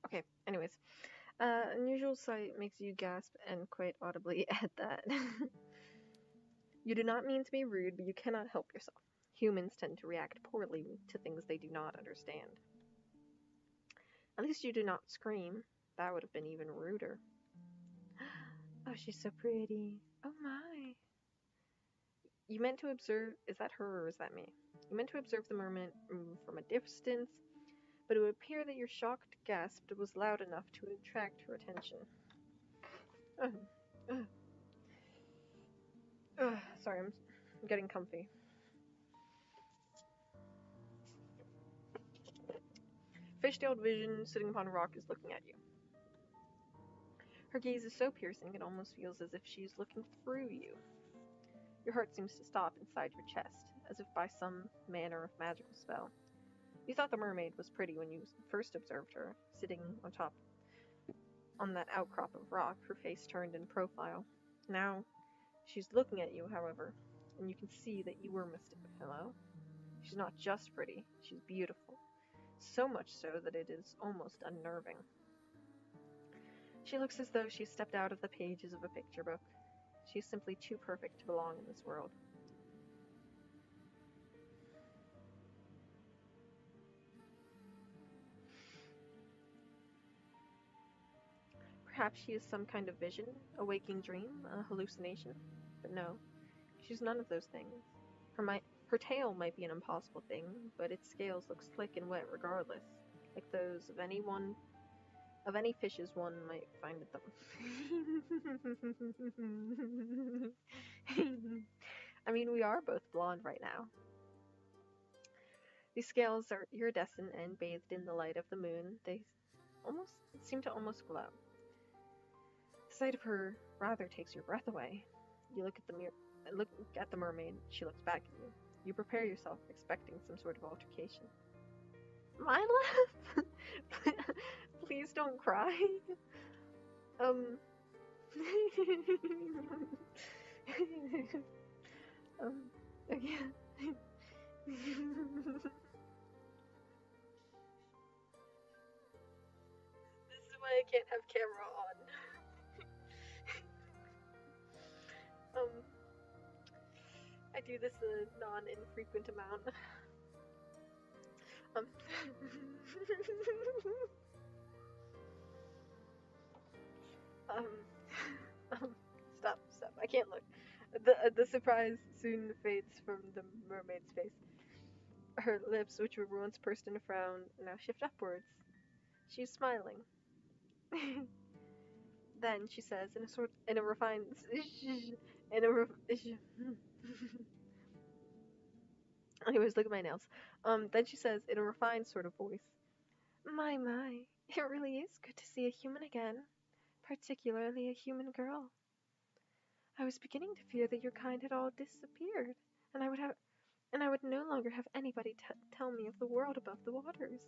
Okay, anyways. Unusual sight makes you gasp and quite audibly at that. You do not mean to be rude, but you cannot help yourself. Humans tend to react poorly to things they do not understand. At least you do not scream. That would have been even ruder. Oh, she's so pretty. Oh my. You meant to observe. Is that her or is that me? You meant to observe the mermaid from a distance, but it would appear that your shocked gasp was loud enough to attract her attention. Uh, sorry, I'm getting comfy. Fish-tailed vision sitting upon a rock is looking at you. Her gaze is so piercing it almost feels as if she is looking through you. Your heart seems to stop inside your chest, as if by some manner of magical spell. You thought the mermaid was pretty when you first observed her, sitting on that outcrop of rock, her face turned in profile. Now, she's looking at you, however, and you can see that you were mistaken. Hello? She's not just pretty, she's beautiful. So much so that it is almost unnerving. She looks as though she stepped out of the pages of a picture book. She is simply too perfect to belong in this world. Perhaps she is some kind of vision, a waking dream, a hallucination. But no, she's none of those things. Her tail might be an impossible thing, but its scales look slick and wet regardless, like those of any fishes one might find at them. I mean, we are both blonde right now. These scales are iridescent and bathed in the light of the moon. They seem to almost glow. The sight of her rather takes your breath away. You look at the mermaid. She looks back at you. You prepare yourself, expecting some sort of altercation. My love? Please don't cry. Again. This is why I can't have camera on. I do this a non-infrequent amount. Stop. I can't look. The surprise soon fades from the mermaid's face. Her lips, which were once pursed in a frown, now shift upwards. She's smiling. Then she says, in a refined, anyways, look at my nails. Then she says, in a refined sort of voice, my, it really is good to see a human again, particularly a human girl. I was beginning to fear that your kind had all disappeared, and I would no longer have anybody tell me of the world above the waters.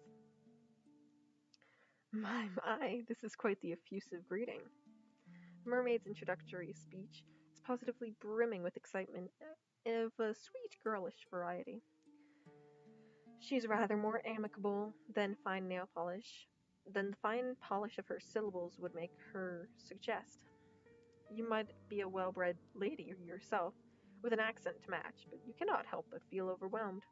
My, this is quite the effusive greeting. Mermaid's introductory speech is positively brimming with excitement of a sweet girlish variety. She's rather more amicable than the fine polish of her syllables would make her suggest. You might be a well-bred lady yourself, with an accent to match, but you cannot help but feel overwhelmed.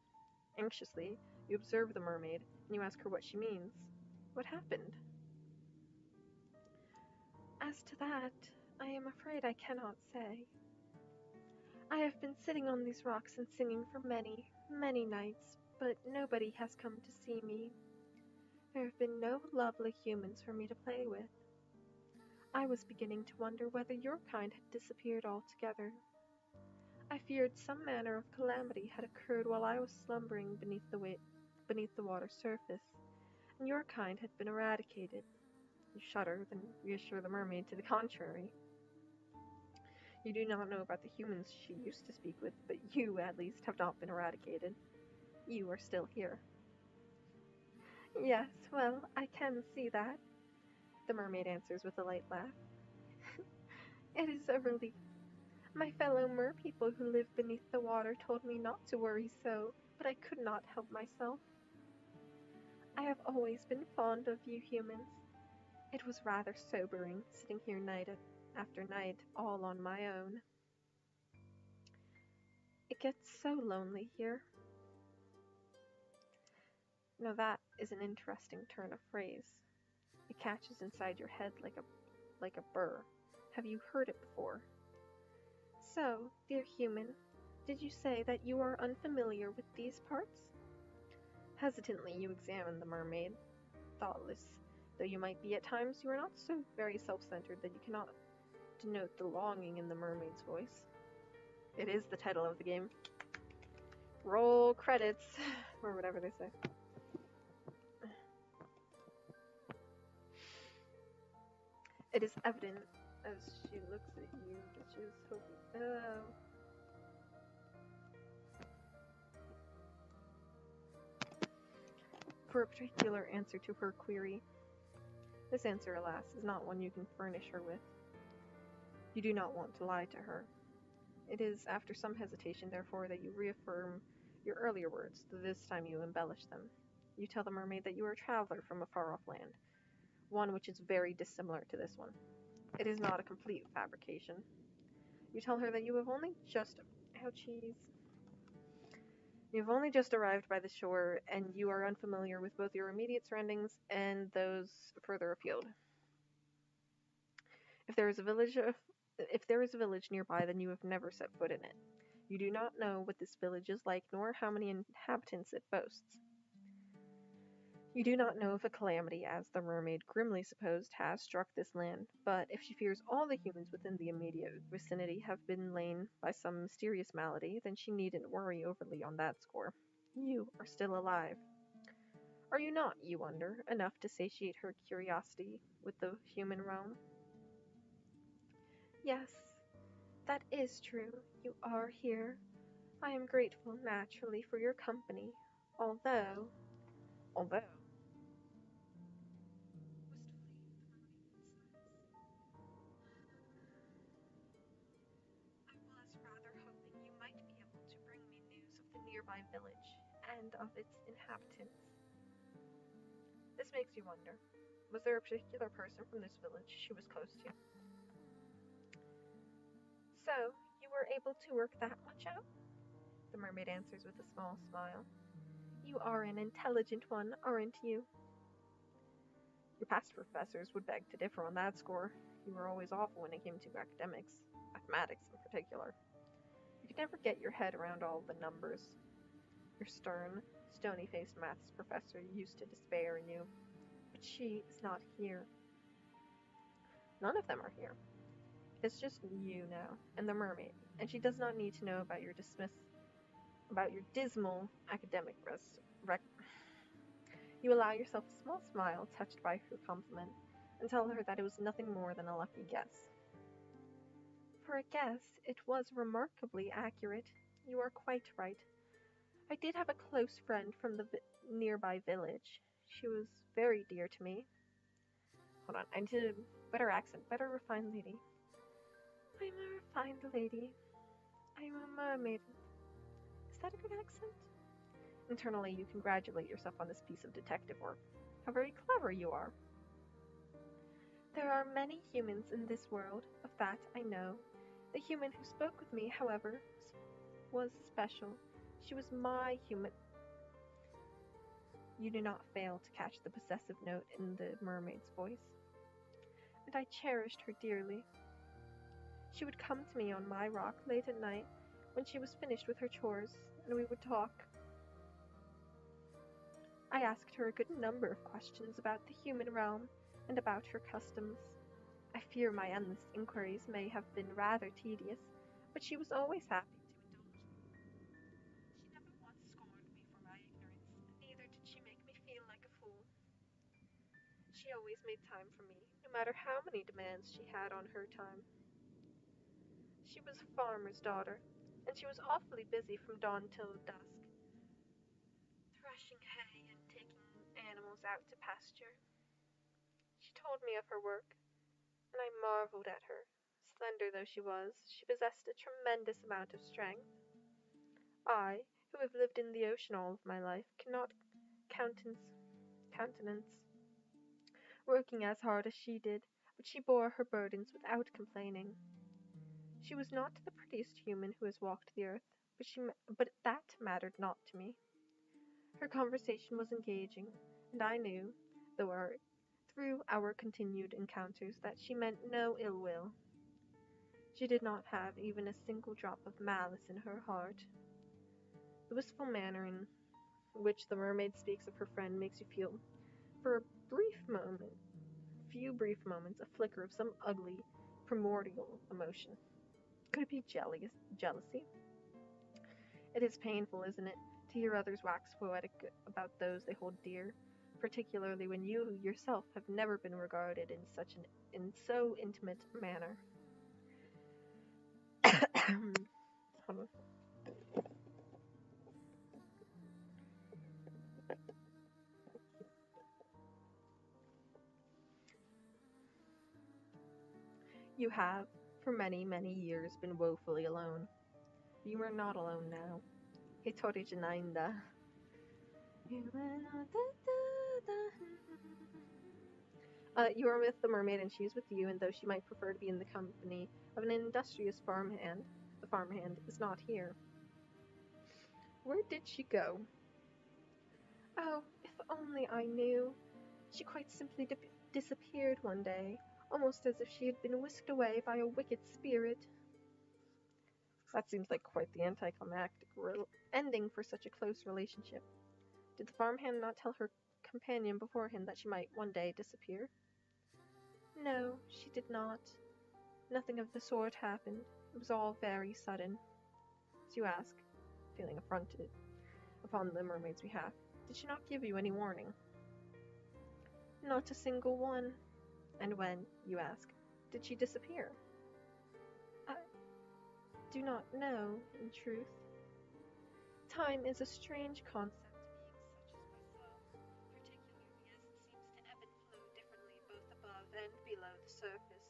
Anxiously, you observe the mermaid, and you ask her what she means. What happened? As to that, I am afraid I cannot say. I have been sitting on these rocks and singing for many, many nights, but nobody has come to see me. There have been no lovely humans for me to play with. I was beginning to wonder whether your kind had disappeared altogether. I feared some manner of calamity had occurred while I was slumbering beneath the water's surface, and your kind had been eradicated. You shudder, then reassure the mermaid to the contrary. You do not know about the humans she used to speak with, but you, at least, have not been eradicated. You are still here. Yes, well, I can see that, the mermaid answers with a light laugh. It is a relief. My fellow merpeople who live beneath the water told me not to worry so, but I could not help myself. I have always been fond of you humans, It was rather sobering, sitting here after night, all on my own. It gets so lonely here. Now that is an interesting turn of phrase. It catches inside your head like a burr. Have you heard it before? So, dear human, did you say that you are unfamiliar with these parts? Hesitantly you examine the mermaid, thoughtless though you might be at times, you are not so very self-centered that you cannot denote the longing in the mermaid's voice. It is the title of the game. Roll credits, or whatever they say. It is evident as she looks at you that she is hoping. For a particular answer to her query. This answer, alas, is not one you can furnish her with. You do not want to lie to her. It is after some hesitation, therefore, that you reaffirm your earlier words, though this time you embellish them. You tell the mermaid that you are a traveler from a far-off land, one which is very dissimilar to this one. It is not a complete fabrication. You tell her that you have only just... Ouchies. You have only just arrived by the shore, and you are unfamiliar with both your immediate surroundings and those further afield. If there is a village nearby, then you have never set foot in it. You do not know what this village is like, nor how many inhabitants it boasts. You do not know if a calamity, as the mermaid grimly supposed, has struck this land, but if she fears all the humans within the immediate vicinity have been lain by some mysterious malady, then she needn't worry overly on that score. You are still alive. Are you not, you wonder, enough to satiate her curiosity with the human realm? Yes, that is true. You are here. I am grateful, naturally, for your company, although... I was rather hoping you might be able to bring me news of the nearby village and of its inhabitants. This makes you wonder. Was there a particular person from this village she was close to? So, you were able to work that much out? The mermaid answers with a small smile. You are an intelligent one, aren't you? Your past professors would beg to differ on that score. You were always awful when it came to academics, mathematics in particular. You could never get your head around all the numbers. Your stern, stony-faced maths professor used to despair in you. But she is not here. None of them are here. It's just you now, and the mermaid, and she does not need to know about your dismal academic You allow yourself a small smile, touched by her compliment, and tell her that it was nothing more than a lucky guess. For a guess, it was remarkably accurate. You are quite right. I did have a close friend from the nearby village. She was very dear to me. Hold on, I need a better accent, better refined lady. I'm a refined lady. I'm a mermaid. Is that a good accent? Internally, you congratulate yourself on this piece of detective work. How very clever you are. There are many humans in this world, of that I know. The human who spoke with me, however, was special. She was my human. You do not fail to catch the possessive note in the mermaid's voice. And I cherished her dearly. She would come to me on my rock late at night when she was finished with her chores, and we would talk. I asked her a good number of questions about the human realm and about her customs. I fear my endless inquiries may have been rather tedious, but she was always happy to indulge me. She never once scorned me for my ignorance, and neither did she make me feel like a fool. She always made time for me, no matter how many demands she had on her time. She was a farmer's daughter, and she was awfully busy from dawn till dusk, threshing hay and taking animals out to pasture. She told me of her work, and I marveled at her. Slender though she was, she possessed a tremendous amount of strength. I, who have lived in the ocean all of my life, cannot countenance working as hard as she did, but she bore her burdens without complaining. She was not the prettiest human who has walked the earth, but that mattered not to me. Her conversation was engaging, and I knew, through our continued encounters, that she meant no ill will. She did not have even a single drop of malice in her heart. The wistful manner in which the mermaid speaks of her friend makes you feel, for a few brief moments, a flicker of some ugly, primordial emotion. Could it be jealousy? It is painful, isn't it, to hear others wax poetic about those they hold dear, particularly when you yourself have never been regarded in so intimate a manner. Hold on. You have, for many, many years, been woefully alone. You are not alone now. Hitori Janainda. You are with the mermaid and she is with you, and though she might prefer to be in the company of an industrious farmhand, the farmhand is not here. Where did she go? Oh, if only I knew. She quite simply disappeared one day, almost as if she had been whisked away by a wicked spirit. That seems like quite the anticlimactic ending for such a close relationship. Did the farmhand not tell her companion beforehand that she might one day disappear? No, she did not. Nothing of the sort happened. It was all very sudden. So you ask, feeling affronted upon the mermaid's behalf, did she not give you any warning? Not a single one. And when, you ask, did she disappear? I do not know, in truth. Time is a strange concept to beings such as myself, particularly as it seems to ebb and flow differently both above and below the surface.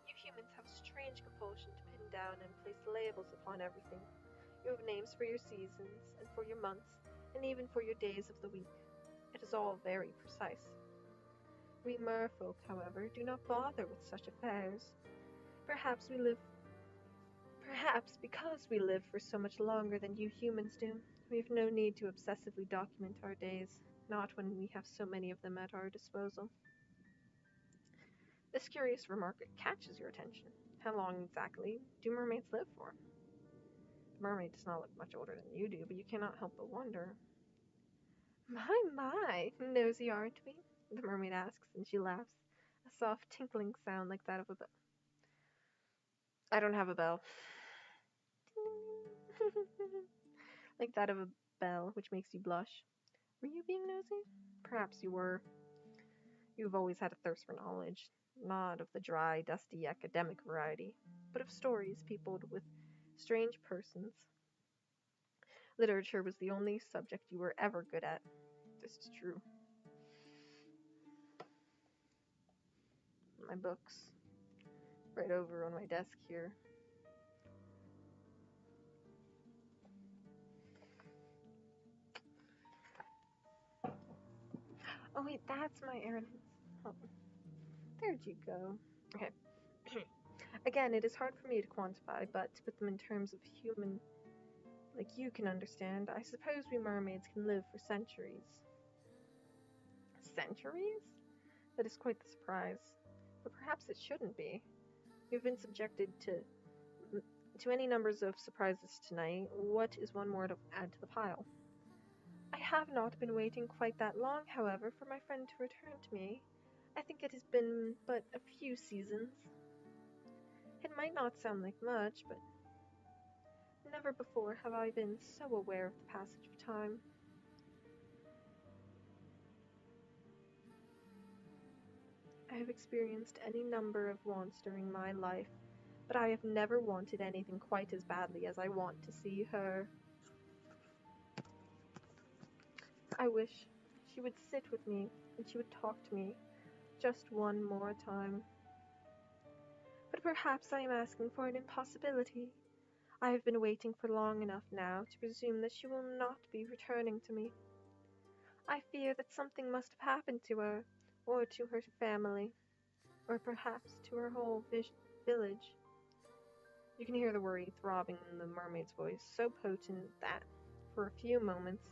You humans have a strange compulsion to pin down and place labels upon everything. You have names for your seasons, and for your months, and even for your days of the week. It is all very precise. We merfolk, however, do not bother with such affairs. Perhaps because we live for so much longer than you humans do, we have no need to obsessively document our days, not when we have so many of them at our disposal. This curious remark catches your attention. How long exactly do mermaids live for? The mermaid does not look much older than you do, but you cannot help but wonder. My, nosy aren't we? The mermaid asks, and she laughs, a soft tinkling sound like that of a bell. I don't have a bell. Like that of a bell, which makes you blush. Were you being nosy? Perhaps you were. You've always had a thirst for knowledge, not of the dry, dusty, academic variety, but of stories peopled with strange persons. Literature was the only subject you were ever good at. This is true. My books, right over on my desk here. Oh wait, that's my errands. Oh, there'd you go. Okay. Again, it is hard for me to quantify, but to put them in terms of human, like you can understand, I suppose we mermaids can live for centuries. Centuries? That is quite the surprise. But perhaps it shouldn't be. You've been subjected to any numbers of surprises tonight. What is one more to add to the pile? I have not been waiting quite that long, however, for my friend to return to me. I think it has been but a few seasons. It might not sound like much, but never before have I been so aware of the passage of time. I have experienced any number of wants during my life, but I have never wanted anything quite as badly as I want to see her. I wish she would sit with me and she would talk to me just one more time. But perhaps I am asking for an impossibility. I have been waiting for long enough now to presume that she will not be returning to me. I fear that something must have happened to her, or to her family, or perhaps to her whole village. You can hear the worry throbbing in the mermaid's voice, so potent that, for a few moments,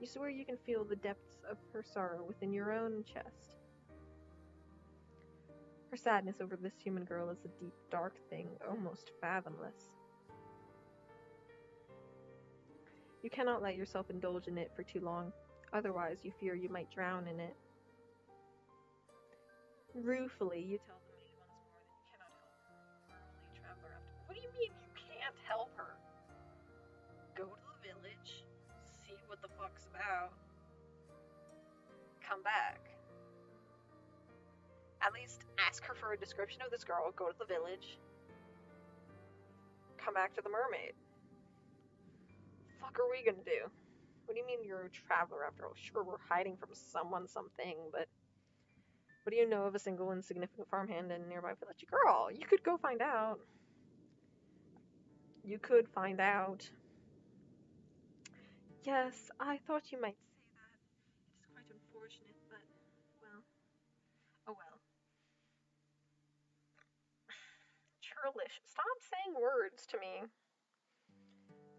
you swear you can feel the depths of her sorrow within your own chest. Her sadness over this human girl is a deep, dark thing, almost fathomless. You cannot let yourself indulge in it for too long, otherwise you fear you might drown in it. Ruefully, you tell the maid once more that you cannot help her, thoroughly traveler after. What do you mean you can't help her? Go to the village, see what the fuck's about, come back. At least ask her for a description of this girl, go to the village, come back to the mermaid. The fuck are we gonna do? What do you mean you're a traveler after all? Sure, we're hiding from someone, something, but what do you know of a single insignificant farmhand in nearby village? Girl, you could go find out. You could find out. Yes, I thought you might say that. It's quite unfortunate, but, well, oh well. Churlish, stop saying words to me.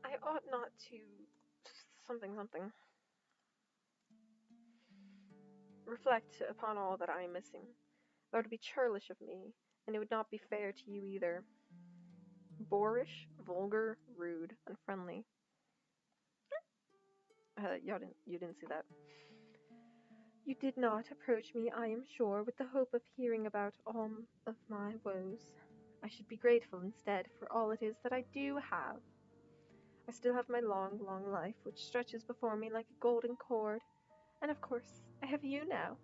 I ought not to... something. Reflect upon all that I am missing. That would be churlish of me, and it would not be fair to you either. Boorish, vulgar, rude, unfriendly. You didn't see that. You did not approach me, I am sure, with the hope of hearing about all of my woes. I should be grateful instead for all it is that I do have. I still have my long, long life, which stretches before me like a golden cord, and of course I have you now.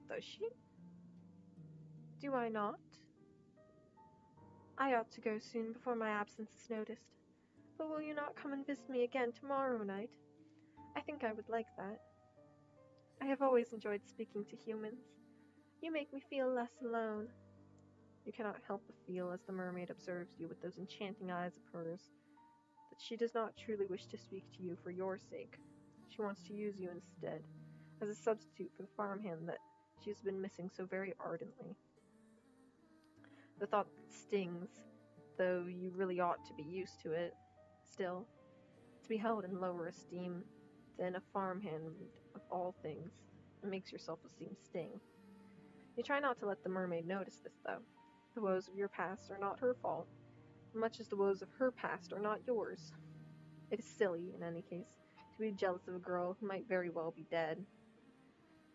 Does she? Do I not? I ought to go soon before my absence is noticed, but will you not come and visit me again tomorrow night? I think I would like that. I have always enjoyed speaking to humans. You make me feel less alone. You cannot help but feel as the mermaid observes you with those enchanting eyes of hers, that she does not truly wish to speak to you for your sake. She wants to use you instead, as a substitute for the farmhand that she has been missing so very ardently. The thought stings, though you really ought to be used to it. Still, to be held in lower esteem than a farmhand of all things, it makes your self-esteem sting. You try not to let the mermaid notice this, though. The woes of your past are not her fault, much as the woes of her past are not yours. It is silly, in any case, to be jealous of a girl who might very well be dead.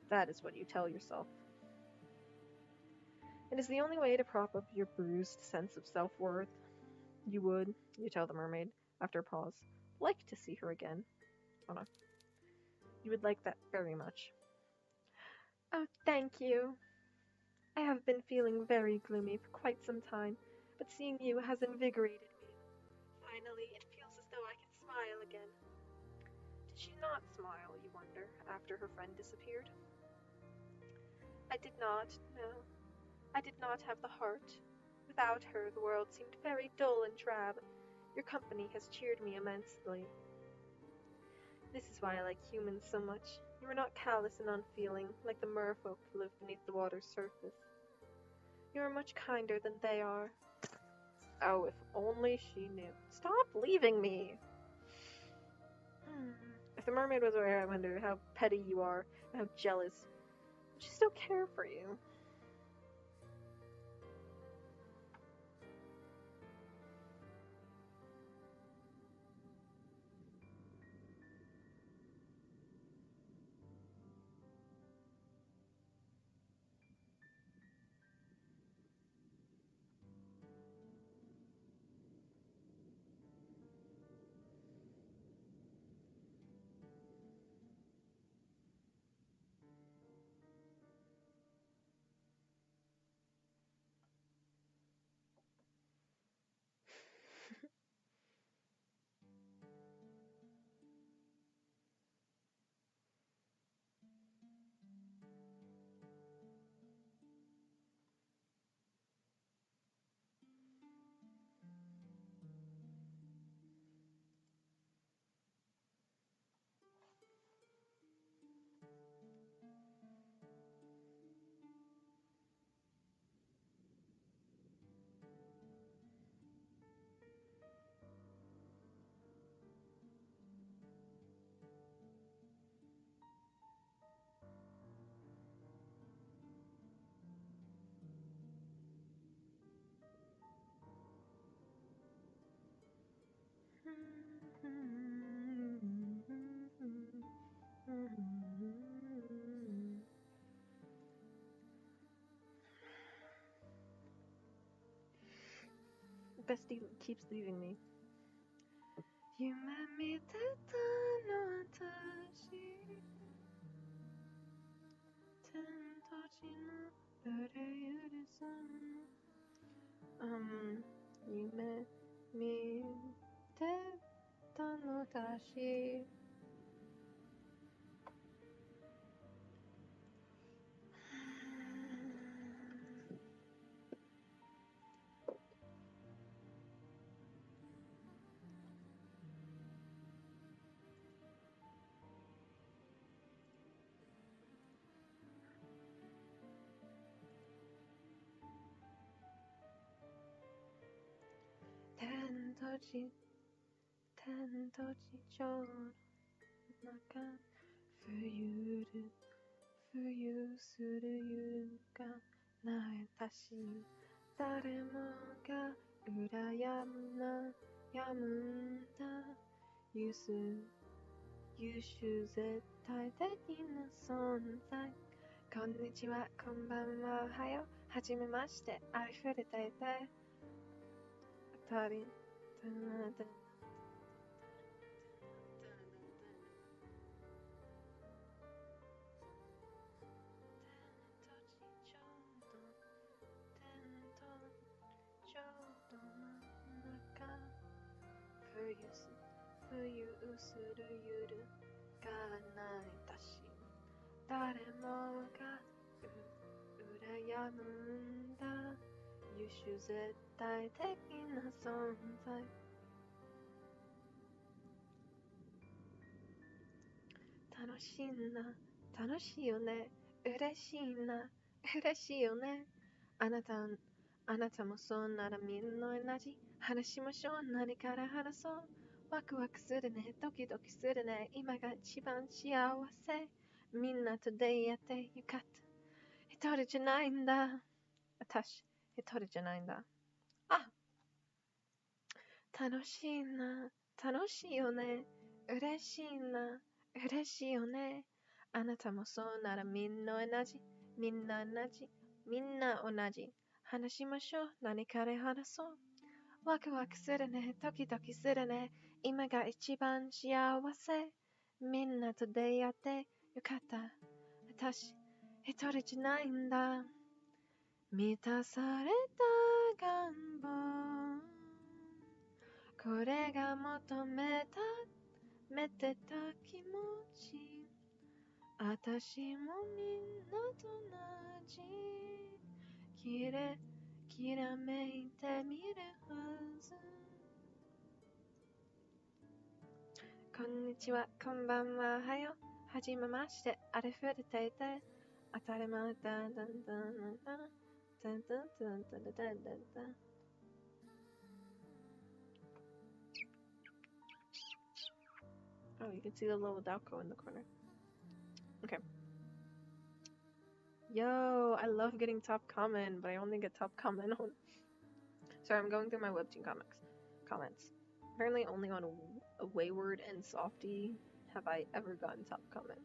That is what you tell yourself. It is the only way to prop up your bruised sense of self-worth. You would, you tell the mermaid, after a pause, like to see her again. Oh no. You would like that very much. Oh, thank you. I have been feeling very gloomy for quite some time, but seeing you has invigorated me. Finally, it feels as though I can smile again. Did she not smile, you wonder, after her friend disappeared? I did not, no. I did not have the heart. Without her, the world seemed very dull and drab. Your company has cheered me immensely. This is why I like humans so much. You are not callous and unfeeling, like the merfolk who live beneath the water's surface. You are much kinder than they are. Oh, if only she knew. Stop leaving me! If the mermaid was aware, I wonder how petty you are, and how jealous. Would she still care for you? Bestie keeps leaving me. 夢見てたの私天と地の揺れ揺れす夢見てたの私天と地上の中冬する夜がないたし誰もが羨むんだ優秀絶対的な存在こんにちはこんばんはおはようはじめましてありふれていて当たり冬する夜がないたし誰もが羨むんだ優秀絶対的な存在楽しいな楽しいよね嬉しいな嬉しいよねあなたもそうならみんな同じ話しましょう何から話そうワクワクするねドキドキするね今が一番幸せみんなと出会ってよかった一人じゃないんだ私一人じゃないんだあ楽しいな楽しいよね嬉しいな嬉しいよねあなたもそうならみんな同じみんな同じみんな同じ話しましょう何から話そうワクワクするねドキドキするね今が一番幸せみんなと出会ってよかった私一人じゃないんだ満たされた願望これが求めてた気持ち私もみんなと同じきらめいてみるはずこんにちはこんばんはおはようはじめましてありふれていて当たり前だんだんだんだんだんだんだんだんだんだんだんだん Oh, you can see the little Dalco in the corner. Okay. Yo, I love getting top comment, but I only get top comment on. Sorry, I'm going through my Webtoon comments. Apparently, only on a Wayward and Softy have I ever gotten top comment.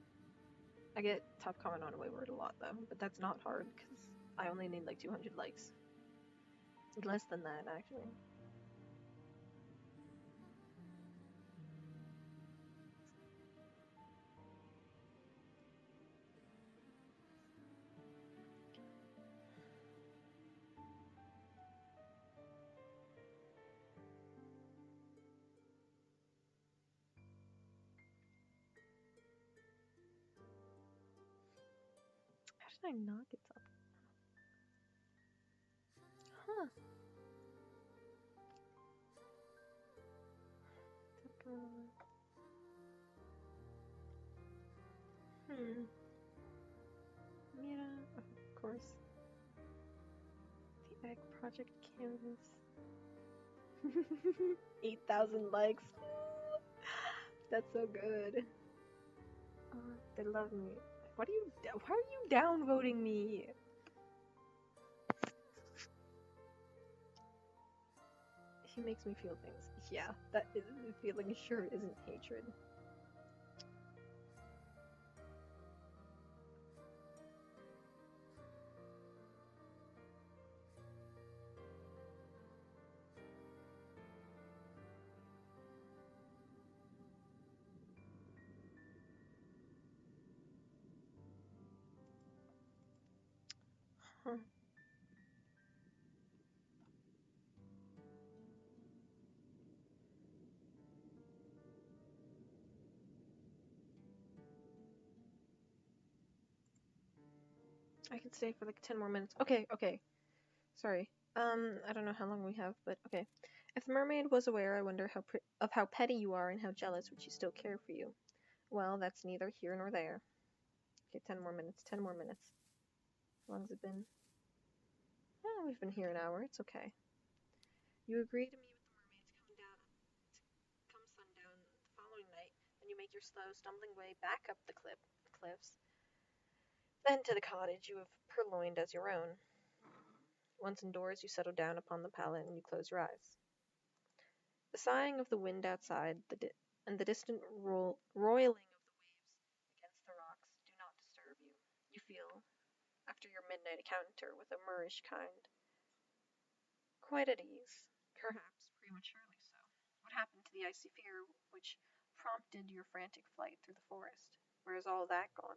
I get top comment on Wayward a lot though, but that's not hard because I only need like 200 likes. Less than that, actually. How did I not get top? Huh. Mira, of course. The Egg Project Canvas. 8,000 likes. That's so good. They love me. Why are you downvoting me? He makes me feel things. Yeah, that is a feeling sure isn't hatred. Huh. I could stay for like 10 more minutes. Okay, okay. Sorry. I don't know how long we have, but okay. If the mermaid was aware, I wonder of how petty you are and how jealous would she still care for you. Well, that's neither here nor there. Okay, 10 more minutes, 10 more minutes. How long's it been? Oh, we've been here an hour. It's okay. You agree to meet with the mermaids come sundown the following night, and you make your slow, stumbling way back up the cliffs, then to the cottage you have purloined as your own. Once indoors, you settle down upon the pallet and you close your eyes. The sighing of the wind outside and the distant roiling of the waves against the rocks do not disturb you. You feel, after your midnight encounter with a Moorish kind, quite at ease, perhaps prematurely so. What happened to the icy fear which prompted your frantic flight through the forest? Where is all that gone?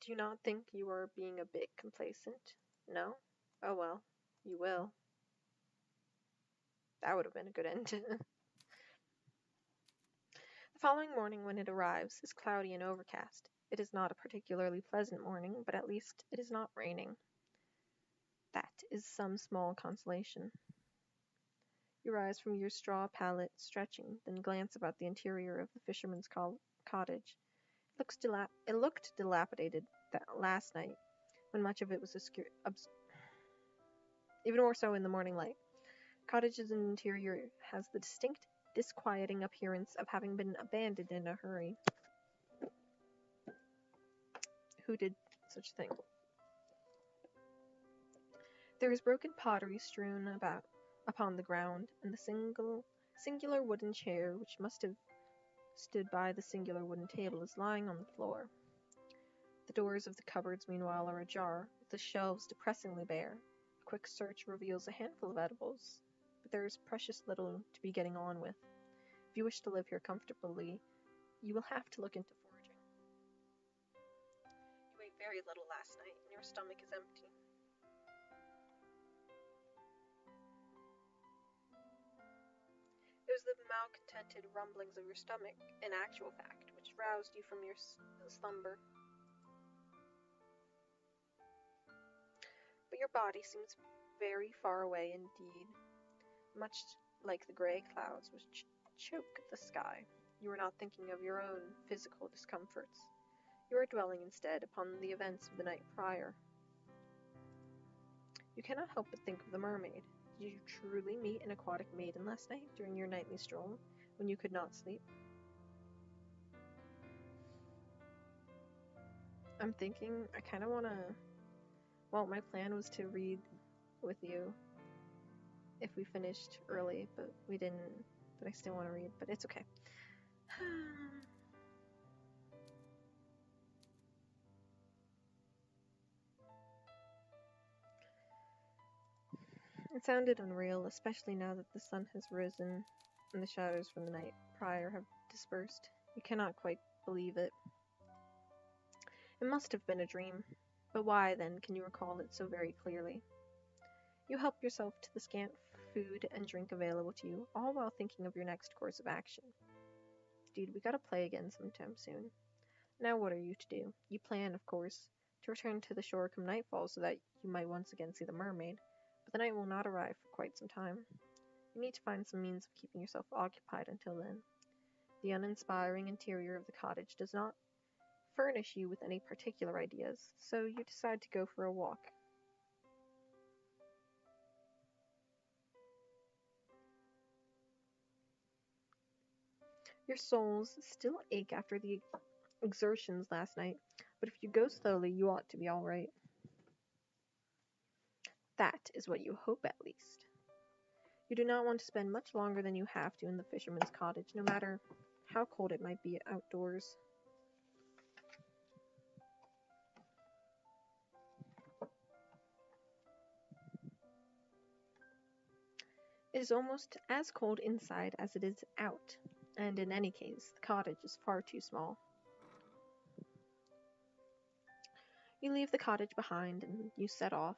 Do you not think you are being a bit complacent? No? Oh well, you will. That would have been a good end. The following morning, when it arrives, is cloudy and overcast. It is not a particularly pleasant morning, but at least it is not raining. That is some small consolation. You rise from your straw pallet, stretching, then glance about the interior of the fisherman's cottage. It looked dilapidated that last night, when much of it was even more so in the morning light. Cottage's interior has the distinct, disquieting appearance of having been abandoned in a hurry. Who did such a thing? There is broken pottery strewn about upon the ground, and the singular wooden chair which must have stood by the singular wooden table is lying on the floor. The doors of the cupboards, meanwhile, are ajar, with the shelves depressingly bare. A quick search reveals a handful of edibles, but there is precious little to be getting on with. If you wish to live here comfortably, you will have to look into foraging. You ate very little last night, and your stomach is empty. It was the malcontented rumblings of your stomach, in actual fact, which roused you from your slumber. But your body seems very far away indeed, much like the grey clouds which choke the sky. You are not thinking of your own physical discomforts. You are dwelling instead upon the events of the night prior. You cannot help but think of the mermaid. Did you truly meet an aquatic maiden last night during your nightly stroll, when you could not sleep? I'm thinking I kind of want to. Well, my plan was to read with you if we finished early, but we didn't. But I still want to read, but it's okay. It sounded unreal, especially now that the sun has risen and the shadows from the night prior have dispersed. You cannot quite believe it. It must have been a dream. But why, then, can you recall it so very clearly? You help yourself to the scant food and drink available to you, all while thinking of your next course of action. Dude, we gotta play again sometime soon. Now what are you to do? You plan, of course, to return to the shore come nightfall so that you might once again see the mermaid, but the night will not arrive for quite some time. You need to find some means of keeping yourself occupied until then. The uninspiring interior of the cottage does not furnish you with any particular ideas, so you decide to go for a walk. Your souls still ache after the exertions last night, but if you go slowly, you ought to be all right. That is what you hope, at least. You do not want to spend much longer than you have to in the fisherman's cottage, no matter how cold it might be outdoors. It is almost as cold inside as it is out, and in any case, the cottage is far too small. You leave the cottage behind and you set off.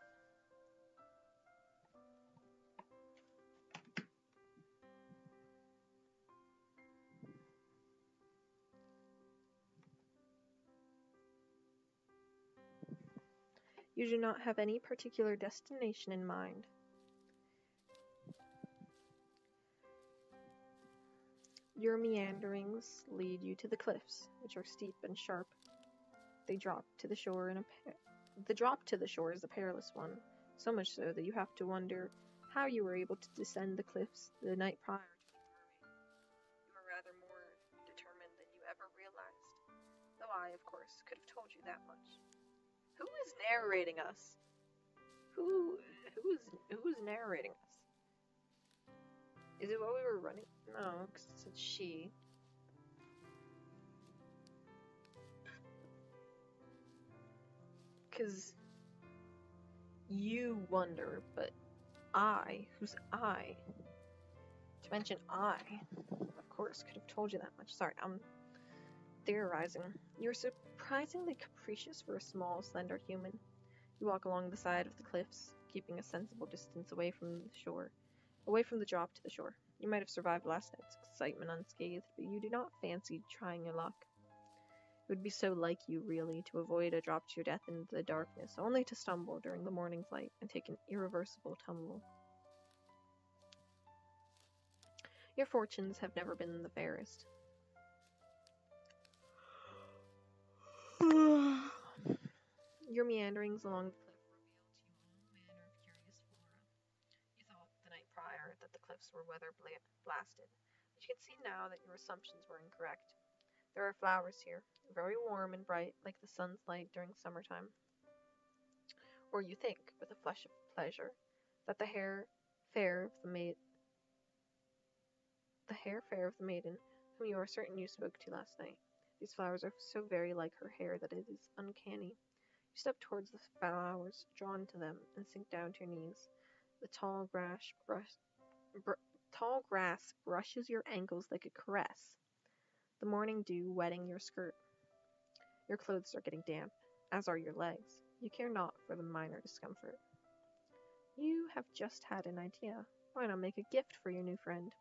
You do not have any particular destination in mind. Your meanderings lead you to the cliffs, which are steep and sharp. The drop to the shore is a perilous one, so much so that you have to wonder how you were able to descend the cliffs the night prior to the mermaid. You are rather more determined than you ever realized, though I, of course, could have told you that much. Who is narrating us? Who's narrating us? Is it what we were running? No, because it said she. Because you wonder, but I, who's I? To mention I, of course, could have told you that much. Sorry, I'm theorizing. You're surprisingly capricious for a small, slender human. You walk along the side of the cliffs, keeping a sensible distance away from the shore, away from the drop to the shore. You might have survived last night's excitement unscathed, but you do not fancy trying your luck. It would be so like you, really, to avoid a drop to your death into the darkness, only to stumble during the morning's light and take an irreversible tumble. Your fortunes have never been the fairest. Your meanderings along the cliff reveal to you all manner of curious flora. You thought the night prior that the cliffs were weather blasted, but you can see now that your assumptions were incorrect. There are flowers here, very warm and bright, like the sun's light during summertime. Or you think, with a flush of pleasure, that the hair fair of the maiden, whom you are certain you spoke to last night. These flowers are so very like her hair that it is uncanny. You step towards the flowers, drawn to them, and sink down to your knees. The tall grass brushes your ankles like a caress, the morning dew wetting your skirt. Your clothes are getting damp, as are your legs. You care not for the minor discomfort. You have just had an idea. Why not make a gift for your new friend?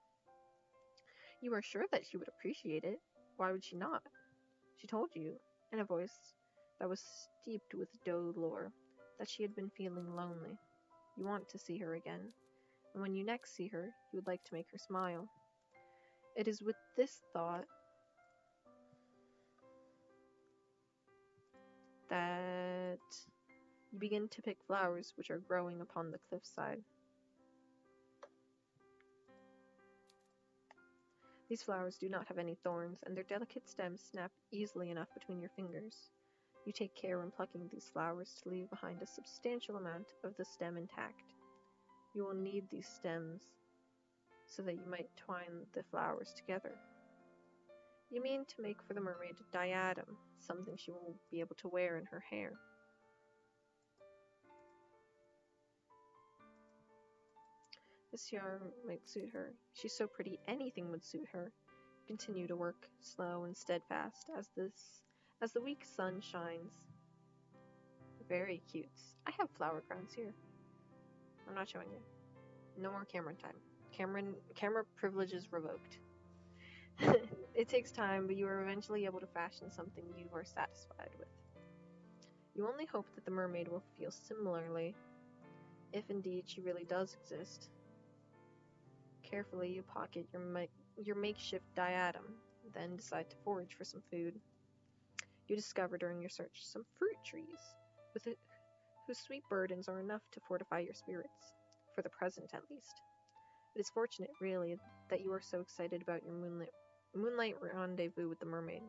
You are sure that she would appreciate it. Why would she not? She told you, in a voice that was steeped with doe lore, that she had been feeling lonely. You want to see her again, and when you next see her, you would like to make her smile. It is with this thought that you begin to pick flowers which are growing upon the cliffside. These flowers do not have any thorns, and their delicate stems snap easily enough between your fingers. You take care when plucking these flowers to leave behind a substantial amount of the stem intact. You will need these stems so that you might twine the flowers together. You mean to make for the mermaid a diadem, something she will be able to wear in her hair. This yarn might suit her. She's so pretty, anything would suit her. Continue to work, slow and steadfast, as the weak sun shines. Very cute. I have flower crowns here. I'm not showing you. No more Cameron time. Camera privileges revoked. It takes time, but you are eventually able to fashion something you are satisfied with. You only hope that the mermaid will feel similarly, if indeed she really does exist. Carefully, you pocket your makeshift diadem, then decide to forage for some food. You discover during your search some fruit trees, whose sweet burdens are enough to fortify your spirits, for the present at least. It is fortunate, really, that you are so excited about your moonlight rendezvous with the mermaid.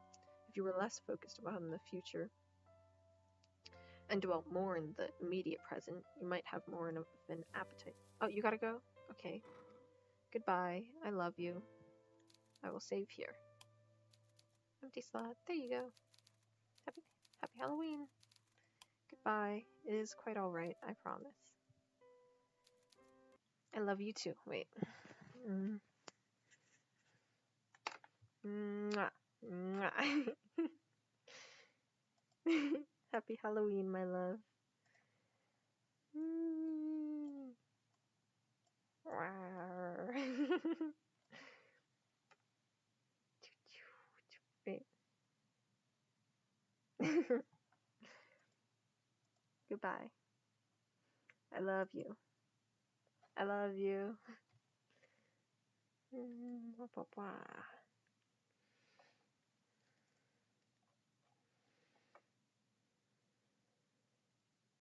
If you were less focused upon the future and dwelt more in the immediate present, you might have more of an appetite. Oh, you gotta go? Okay. Goodbye. I love you. I will save here. Empty slot. There you go. Happy Halloween. Goodbye. It is quite alright, I promise. I love you too. Wait. Mwah. Mwah. Happy Halloween, my love. Wait. Goodbye. I love you. I love you. Blah, blah, blah.